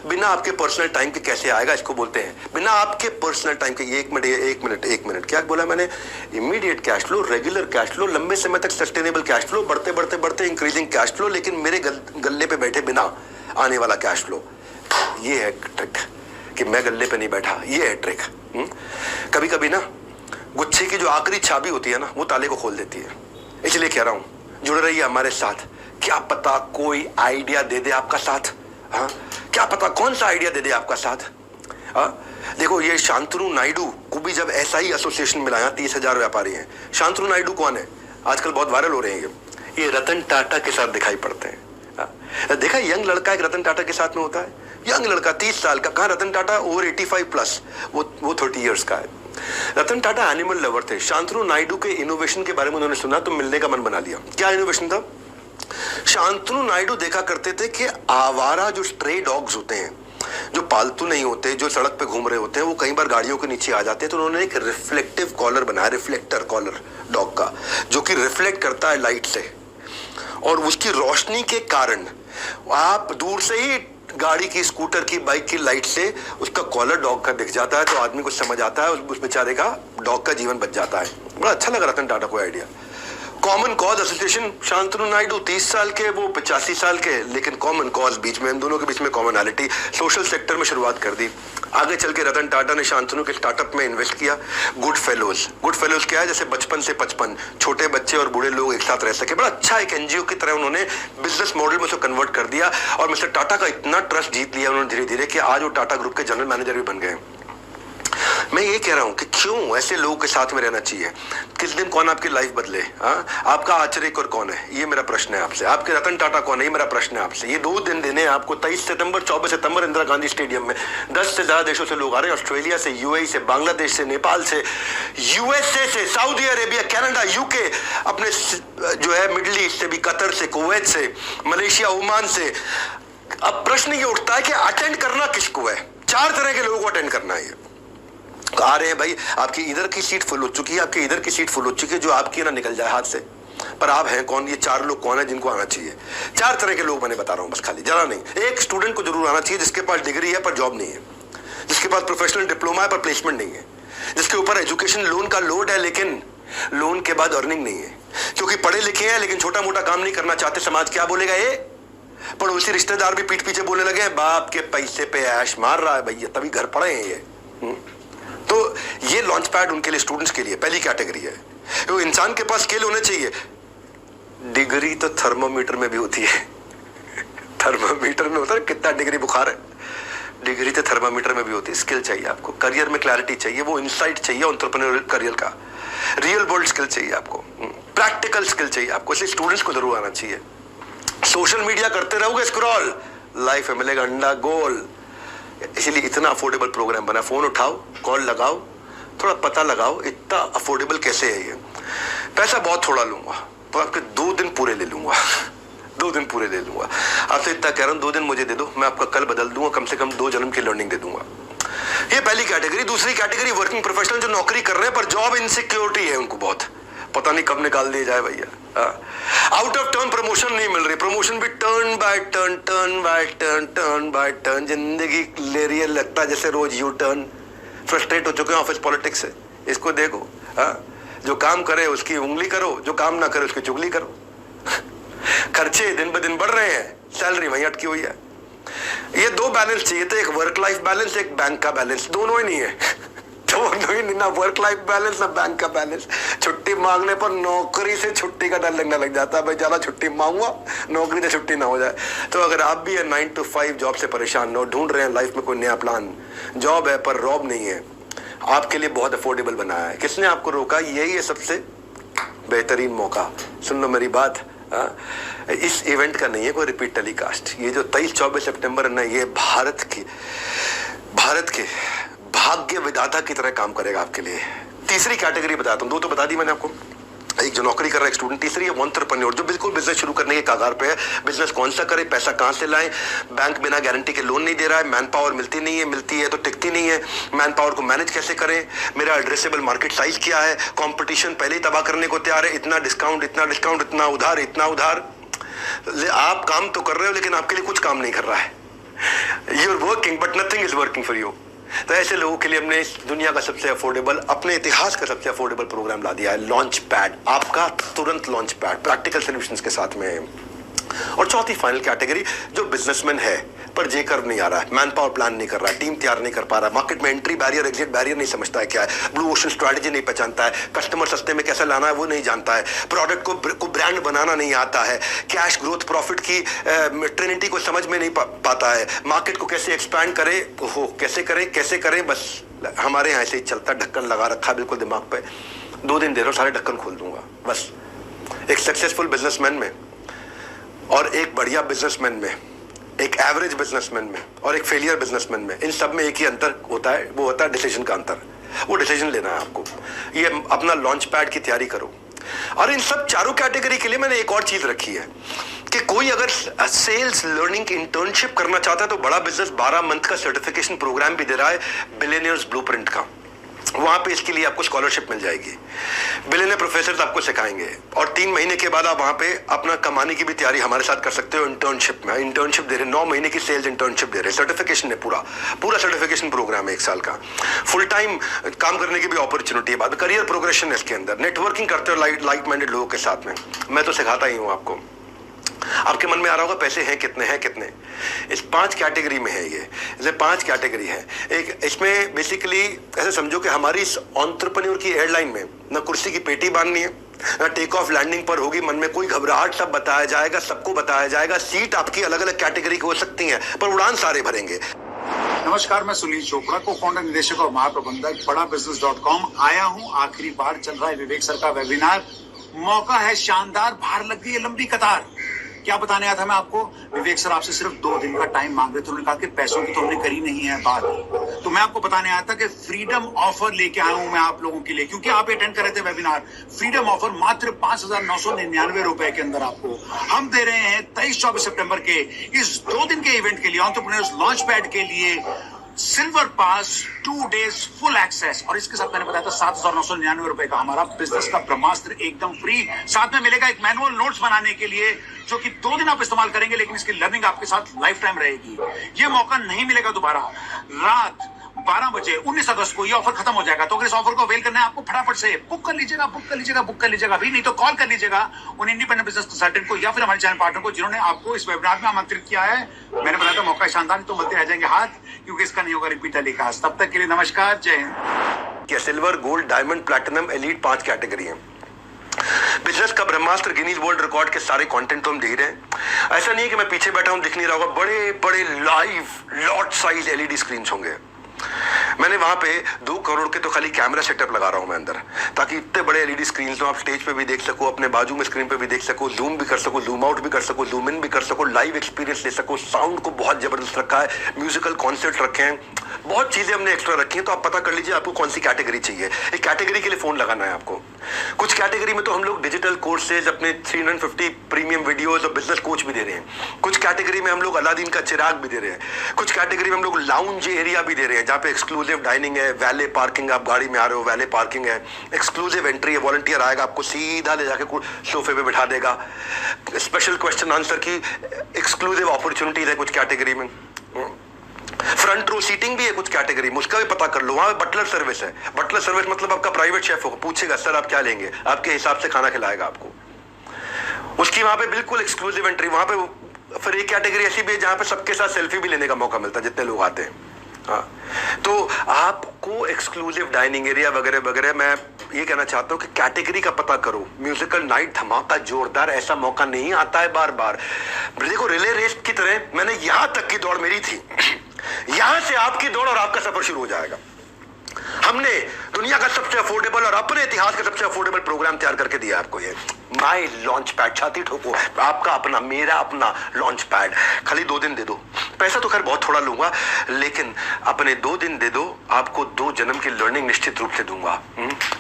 बिना आपके पर्सनल टाइम के कैसे आएगा, इसको बोलते हैं बिना आपके पर्सनल टाइम के। ये 1 मिनट क्या बोला मैंने? Immediate cash flow, regular cash flow, लंबे समय तक सस्टेनेबल कैश फ्लो, बढ़ते इंक्रीजिंग कैश फ्लो, लेकिन मेरे गल्ले पे बैठे बिना आने वाला कैश फ्लो। ये है ट्रिक कि मैं गल्ले पे नहीं बैठा, ये है ट्रिक। कभी कभी ना गुच्छे की जो आखिरी चाबी होती है ना, वो ताले को खोल देती है। इसलिए कह रहा हूं जुड़ रही है हमारे साथ। क्या पता कोई आइडिया दे दे आपका साथ। हाँ, क्या पता कौन सा आइडिया दे दे आपका साथ। हाँ, देखो ये शांतनु नायडू को भी जब SI एसोसिएशन मिलाया, 30,000 व्यापारी हैं। शांतनु नायडू कौन है? आजकल बहुत वायरल हो रहे हैं ये रतन टाटा के साथ दिखाई पड़ते हैं। हाँ, देखा यंग लड़का एक रतन टाटा के साथ में होता है, यंग लड़का 30 साल का। कहाँ रतन टाटा? ओवर 85 प्लस, वो 30 इयर्स का है। रतन टाटा एनिमल लवर थे। शांतनु नायडू के इनोवेशन के बारे में उन्होंने सुना तो मिलने का मन बना लिया। क्या इनोवेशन था? शांतनु नायडू देखा करते थे कि आवारा जो स्ट्रे डॉग्स होते हैं, जो पालतू नहीं होते, जो सड़क पे घूम रहे होते हैं, वो कई बार गाड़ियों के नीचे आ जाते हैं। तो उन्होंने एक रिफ्लेक्टिव कॉलर बनाया, रिफ्लेक्टर कॉलर डॉग का, जो कि रिफ्लेक्ट करता है लाइट से, और उसकी रोशनी के कारण आप दूर से ही गाड़ी की, स्कूटर की, बाइक की लाइट से उसका कॉलर डॉग का दिख जाता है, तो आदमी को समझ आता है, उस बेचारे का डॉग का जीवन बच जाता है। बड़ा अच्छा लगा रतन टाटा को idea. Common cause association, Shantanu Naidu 30 साल के, वो 85 साल के, लेकिन कॉमन कॉज बीच में, इन दोनों के बीच में कॉमनैलिटी। सोशल सेक्टर में शुरुआत कर दी। आगे चल के रतन टाटा ने शांतनु के स्टार्टअप में इन्वेस्ट किया, गुड फेलोज। गुड फेलोज क्या है? जैसे बचपन से 55 छोटे बच्चे और बूढ़े लोग एक साथ रह सके। बड़ा अच्छा एक NGO की तरह उन्होंने बिजनेस मॉडल में उसको कन्वर्ट कर दिया, और मिस्टर टाटा का इतना ट्रस्ट जीत लिया उन्होंने धीरे धीरे कि आज वो टाटा ग्रुप के जनरल मैनेजर भी बन गए। मैं ये कह रहा हूं कि क्यों ऐसे लोगों के साथ में रहना चाहिए। किस दिन कौन आपकी लाइफ बदले? हाँ, आपका आचर्यकर कौन है? ये मेरा प्रश्न है आपसे। आपके रतन टाटा कौन है? ये मेरा प्रश्न है आपसे। ये 2 दिन देने आपको 23 सितंबर 24 सितंबर इंदिरा गांधी स्टेडियम में 10 से ज्यादा देशों से लोग आ रहे हैं। ऑस्ट्रेलिया से, UAE से, बांग्लादेश से, नेपाल से, USA से, सऊदी अरेबिया, कनाडा, UK, अपने जो है मिडिल ईस्ट से भी, कतर से, कुवैत से, मलेशिया, ओमान से। अब प्रश्न ये उठता है कि अटेंड करना किसको है? 4 तरह के लोगों को अटेंड करना है। आ रहे हैं भाई, आपकी इधर की सीट फुल हो चुकी है, आपकी इधर की सीट फुल हो चुकी है, जो आपकी ना निकल जाए हाथ से। पर आप हैं कौन? ये 4 लोग कौन है जिनको आना चाहिए? 4 तरह के लोग मैंने बता रहा हूं, बस खाली जरा नहीं। एक स्टूडेंट को जरूर आना चाहिए जिसके पास डिग्री है पर जॉब नहीं है, जिसके पास प्रोफेशनल डिप्लोमा है पर प्लेसमेंट नहीं है, जिसके ऊपर एजुकेशन लोन का लोड है लेकिन लोन के बाद अर्निंग नहीं है, क्योंकि पढ़े लिखे हैं लेकिन छोटा मोटा काम नहीं करना चाहते। समाज क्या बोलेगा? ये पड़ोसी रिश्तेदार भी पीठ पीछे बोलने लगे, बाप के पैसे पे ऐश मार रहा है भैया, तभी घर पड़े हैं ये। तो ये लॉन्च पैड उनके लिए, स्टूडेंट्स के लिए पहली कैटेगरी है। तो इंसान के पास स्किल होने चाहिए। डिग्री तो थर्मोमीटर में भी होती है। थर्मोमीटर में होता है कितना डिग्री बुखार है, डिग्री तो थर्मोमीटर में भी होती है। स्किल चाहिए आपको, करियर में क्लैरिटी चाहिए, वो इनसाइट चाहिए एंटरप्रेन्योरियल करियर का, रियल वर्ल्ड स्किल चाहिए आपको, प्रैक्टिकल स्किल चाहिए आपको। इसलिए स्टूडेंट्स को जरूर आना चाहिए। सोशल मीडिया करते रहोगे स्क्रॉल, लाइफ में मिलेगा अंडा गोल। इसीलिए इतना अफोर्डेबल प्रोग्राम बना। फोन उठाओ, कॉल लगाओ, थोड़ा पता लगाओ इतना अफोर्डेबल कैसे है ये। पैसा बहुत थोड़ा लूंगा, तो आपके 2 दिन पूरे ले लूंगा। 2 दिन पूरे ले लूंगा आपसे, इतना कह रहा हूं। 2 दिन मुझे दे दो, मैं आपका कल बदल दूंगा, कम से कम 2 जन्म की लर्निंग दे दूंगा। ये पहली कैटेगरी। दूसरी कैटेगरी वर्किंग प्रोफेशनल, जो नौकरी कर रहे हैं पर जॉब इनसिक्योरिटी है उनको बहुत, पता नहीं कब निकाल दिया जाए भैया। आउट ऑफ टर्न प्रमोशन नहीं मिल रही, प्रमोशन भी turn by turn, turn by turn, turn by turn. जिंदगी ले रही है, लगता है जैसे रोज यू टर्न। फ्रस्ट्रेट हो चुके हैं ऑफिस पॉलिटिक्स से। इसको देखो, जो काम करे उसकी उंगली करो, जो काम ना करे उसकी चुगली करो। खर्चे दिन ब दिन बढ़ रहे हैं, सैलरी वहीं अटकी हुई है। ये दो बैलेंस चाहिए थे, एक वर्क लाइफ बैलेंस, एक बैंक का बैलेंस। दोनों ही नहीं है, दोनों ही नहीं, ना वर्क लाइफ बैलेंस ना बैंक का बैलेंस। छुट्टी मांगने पर नौकरी से छुट्टी का डर लगने लग जाता है, भाई ज्यादा छुट्टी मांगूंगा नौकरी से छुट्टी ना हो जाए। तो अगर आप भी 9 to 5 जॉब से परेशान हो, ढूंढ रहे हैं लाइफ में कोई नया प्लान, जॉब है पर रॉब नहीं है, आपके लिए बहुत अफोर्डेबल बनाया है। किसने आपको रोका? यही है सबसे बेहतरीन मौका। सुन लो मेरी बात, इस इवेंट का नहीं है कोई रिपीट टेलीकास्ट। ये जो 23-24 सितंबर है ना, ये भारत के भाग्य विधाता की तरह काम करेगा आपके लिए। तीसरी कैटेगरी बताता हूँ, दो तो बता दी मैंने आपको, एक जो नौकरी कर रहा है, एक स्टूडेंट। तीसरी है एंटरप्रेन्योर, जो बिल्कुल बिजनेस शुरू करने के कगार पे है। बिजनेस कौन सा करे, पैसा कहां से लाए, बैंक बिना गारंटी के लोन नहीं दे रहा है, मैन पावर मिलती नहीं है, मिलती है तो टिकती नहीं है, मैन पावर को मैनेज कैसे करें, मेरा एड्रेसेबल मार्केट साइज क्या है, कंपटीशन पहले ही तबाह करने को तैयार है, इतना डिस्काउंट, इतना उधार, इतना उधार। आप काम तो कर रहे हो लेकिन आपके लिए कुछ काम नहीं कर रहा है। You are working but nothing is working for you. तो ऐसे लोगों के लिए हमने इस दुनिया का सबसे अफोर्डेबल, अपने इतिहास का सबसे अफोर्डेबल प्रोग्राम ला दिया है, लॉन्च पैड। आपका तुरंत लॉन्च पैड प्रैक्टिकल सॉल्यूशंस के साथ में। और चौथी फाइनल कैटेगरी, जो बिजनेसमैन है पर जे कर नहीं आ रहा है, मैन पावर प्लान नहीं कर रहा है, टीम तैयार नहीं कर पा रहा, मार्केट में एंट्री बैरियर एग्जिट बैरियर नहीं समझता है क्या है, ब्लू ओशन स्ट्रैटेजी नहीं पहचानता है, कस्टमर सस्ते में कैसे लाना है वो नहीं जानता है, प्रोडक्ट को ब्रांड बनाना नहीं आता है, कैश ग्रोथ प्रॉफिट की ट्रिनिटी को समझ में नहीं पाता है, मार्केट को कैसे एक्सपैंड करे, कैसे करें, बस हमारे यहाँ ऐसे ही चलता, ढक्कन लगा रखा है बिल्कुल दिमाग पे। 2 दिन दे रहा हूँ, सारे ढक्कन खोल दूंगा बस। एक सक्सेसफुल बिजनेसमैन में और एक बढ़िया बिजनेसमैन में, एक एवरेज बिजनेसमैन में और एक फेलियर बिजनेसमैन में, इन सब में एक ही अंतर होता है, वो होता है डिसीजन का अंतर। वो डिसीजन लेना है आपको। ये अपना लॉन्च पैड की तैयारी करो। और इन सब चारों कैटेगरी के लिए मैंने एक और चीज रखी है कि कोई अगर सेल्स लर्निंग इंटर्नशिप करना चाहता है तो बड़ा बिजनेस 12 मंथ का सर्टिफिकेशन प्रोग्राम भी दे रहा है, बिलियनियर्स ब्लूप्रिंट का। वहां पे इसके लिए आपको स्कॉलरशिप मिल जाएगी, बिलियनियर प्रोफेसर आपको सिखाएंगे और 3 महीने के बाद आप वहां पे अपना कमाने की भी तैयारी हमारे साथ कर सकते हो। इंटर्नशिप में इंटर्नशिप दे रहे, 9 महीने की सेल्स इंटर्नशिप दे रहे, सर्टिफिकेशन है, पूरा सर्टिफिकेशन प्रोग्राम है 1 साल का। फुल टाइम काम करने की भी अपॉर्चुनिटी है, बाद करियर प्रोग्रेशन है इसके अंदर। नेटवर्किंग करते हो लाइक माइंडेड लोगों के साथ में, मैं तो सिखाता ही हूँ आपको। आपके मन में आ रहा होगा पैसे हैं कितने, इस 5 कैटेगरी में है। ये 5 कैटेगरी है। एक इसमें बेसिकली ऐसे समझो कि हमारी इस एंटरप्रेन्योर की एयरलाइन में ना कुर्सी की पेटी बांधनी है, ना टेक ऑफ लैंडिंग पर होगी मन में कोई घबराहट, सब बताया जाएगा, सबको बताया जाएगा। सीट आपकी अलग अलग कैटेगरी की हो सकती है पर उड़ान सारे भरेंगे। नमस्कार, मैं सुनील चोपड़ा, को फाउंडर, निदेशक और महाप्रबंधक बड़ाबिजनेस.com। आया हूं, आखिरी बार चल रहा है विवेक सर का वेबिनार। मौका है शानदार, बाहर लग गई है लंबी कतार। क्या बताने आया था मैं आपको? विवेक सर आपसे सिर्फ 2 दिन का टाइम मांग रहे थे। उन्होंने कहा कि पैसों की तो हमने करी नहीं है बात। तो मैं आपको बताने आया था कि फ्रीडम ऑफर लेके आया हूं मैं आप लोगों के लिए, क्योंकि आप अटेंड कर रहे थे वेबिनार। फ्रीडम ऑफर मात्र 5,999 रुपए के अंदर आपको हम दे रहे हैं 23-24 सितंबर के इस 2 दिन के इवेंट के लिए, एंटरप्रेन्योर्स लॉन्च पैड के लिए सिल्वर पास 2 डेज फुल एक्सेस। और इसके साथ मैंने बताया था 7,999 रुपए का हमारा बिजनेस का ब्रह्मास्त्र एकदम फ्री। साथ में मिलेगा एक मैनुअल नोट्स बनाने के लिए जो कि 2 दिन आप इस्तेमाल करेंगे, लेकिन इसकी लर्निंग आपके साथ लाइफ टाइम रहेगी। ये मौका नहीं मिलेगा दोबारा। रात 12 बजे 19 अगस्त को ये ऑफर खत्म हो जाएगा। तो अगर इस ऑफर को अवेल करना है आपको फटाफट से बुक कर लीजिएगा अभी, नहीं तो कॉल कर लीजिएगा उन इंडिपेंडेंट बिजनेस कंसल्टेंट को या फिर हमारे चैनल पार्टनर को जिन्होंने आपको इस वेबिनार में आमंत्रित किया है। मैंने बताया था मौका शानदार, तो मिलते रह जाएंगे हाथ, क्योंकि इसका नहीं होगा रिपीट टेलीकास्ट। तब तक के लिए नमस्कार, जय Hind. Silver, gold, diamond, platinum, elite 5 category है। बिजनेस का ब्रह्मास्त्र, गिनीज वर्ल्ड रिकॉर्ड के सारे कंटेंट तो हम दे रहे हैं। ऐसा नहीं है कि मैं पीछे बैठा हूं, दिख नहीं रहा होगा। बड़े बड़े live lot size LED screen होंगे। मैंने वहां पे 2 करोड़ के तो खाली कैमरा सेटअप लगा रहा हूं मैं अंदर, ताकि इतने बड़े एलईडी स्क्रीन हो, आप स्टेज पे भी देख सको, अपने बाजू में स्क्रीन पे भी देख सको, जूम भी कर सको, जूम आउट भी कर सको, जूम इन भी कर सको, लाइव एक्सपीरियंस ले सको। साउंड को बहुत जबरदस्त रखा है, म्यूजिकल कॉन्सर्ट रखे हैं, बहुत चीजें हमने एक्स्ट्रा रखी हैं। तो आप पता कर लीजिए आपको कौन सी कैटेगरी चाहिए। एक कैटेगरी के लिए फोन लगाना है आपको। कुछ कैटेगरी में तो हम लोग डिजिटल कोर्सेज, अपने 350 प्रीमियम वीडियोस और बिजनेस कोच भी दे रहे हैं। कुछ कैटेगरी में हम लोग अलादीन का चिराग भी दे रहे हैं। कुछ कैटेगरी में हम लोग लाउंज एरिया भी दे रहे हैं, जहाँ पे एक्सक्लूसिव डाइनिंग है, वैले पार्किंग, आप गाड़ी में आ रहे हो वैले पार्किंग है, एक्सक्लूसिव एंट्री है, वॉलंटियर आएगा आपको सीधा ले जाके सोफे पे बिठा देगा, स्पेशल क्वेश्चन आंसर की एक्सक्लूसिव अपॉर्चुनिटीज है कुछ कैटेगरी में। फ्रंट रो सीटिंग भी है कुछ कैटेगरी में, उसका भी पता कर लो। वहां पे बटलर सर्विस है। बटलर सर्विस मतलब आपका प्राइवेट शेफ होगा, पूछेगा सर आप क्या लेंगे, आपके हिसाब से खाना खिलाएगा आपको। उसकी वहां पे बिल्कुल एक्सक्लूसिव एंट्री। वहां पे फिर एक कैटेगरी ऐसी भी है जहां पे सबके साथ सेल्फी भी लेने का मौका मिलता है जितने लोग आते हैं। हाँ, तो आपको एक्सक्लूसिव डाइनिंग एरिया वगैरह वगैरह, मैं ये कहना चाहता हूं कि कैटेगरी का पता करो। म्यूजिकल नाइट धमाका जोरदार, ऐसा मौका नहीं आता है बार बार। देखो रिले रेस की तरह मैंने यहां तक की दौड़ मेरी थी, यहां से आपकी दौड़ और आपका सफर शुरू हो जाएगा। हमने दुनिया का सबसे अफोर्डेबल और अपने इतिहास का सबसे अफोर्डेबल प्रोग्राम तैयार करके दिया आपको। ये माई लॉन्च पैड, छाती ठोको, आपका अपना, मेरा अपना लॉन्च पैड। खाली 2 दिन दे दो, पैसा तो खैर बहुत थोड़ा लूंगा, लेकिन अपने 2 दिन दे दो, आपको 2 जन्म की लर्निंग निश्चित रूप से दूंगा।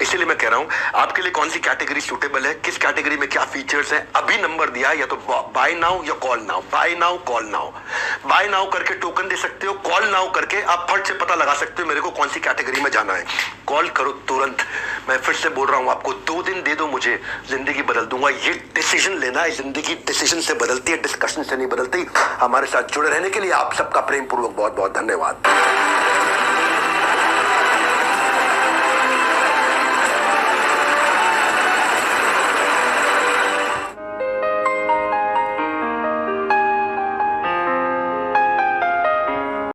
इसीलिए मैं कह रहा हूं आपके लिए कौन सी कैटेगरी सूटेबल है, किस कैटेगरी में क्या फीचर्स है। अभी नंबर दिया है, या तो बाय नाउ या call now, buy now call now. Buy now करके टोकन दे सकते हो, कॉल नाउ करके आप फट से पता लगा सकते हो मेरे को कौन सी कैटेगरी में जाना है। कॉल करो तुरंत। मैं फिर से बोल रहा हूं आपको, 2 दिन दे दो मुझे, जिंदगी बदल दूंगा। ये डिसीजन लेना है, जिंदगी डिसीजन से बदलती है, डिस्कशन से नहीं बदलती। हमारे साथ जुड़े रहने के लिए आप सबका प्रेम पूर्वक बहुत बहुत धन्यवाद।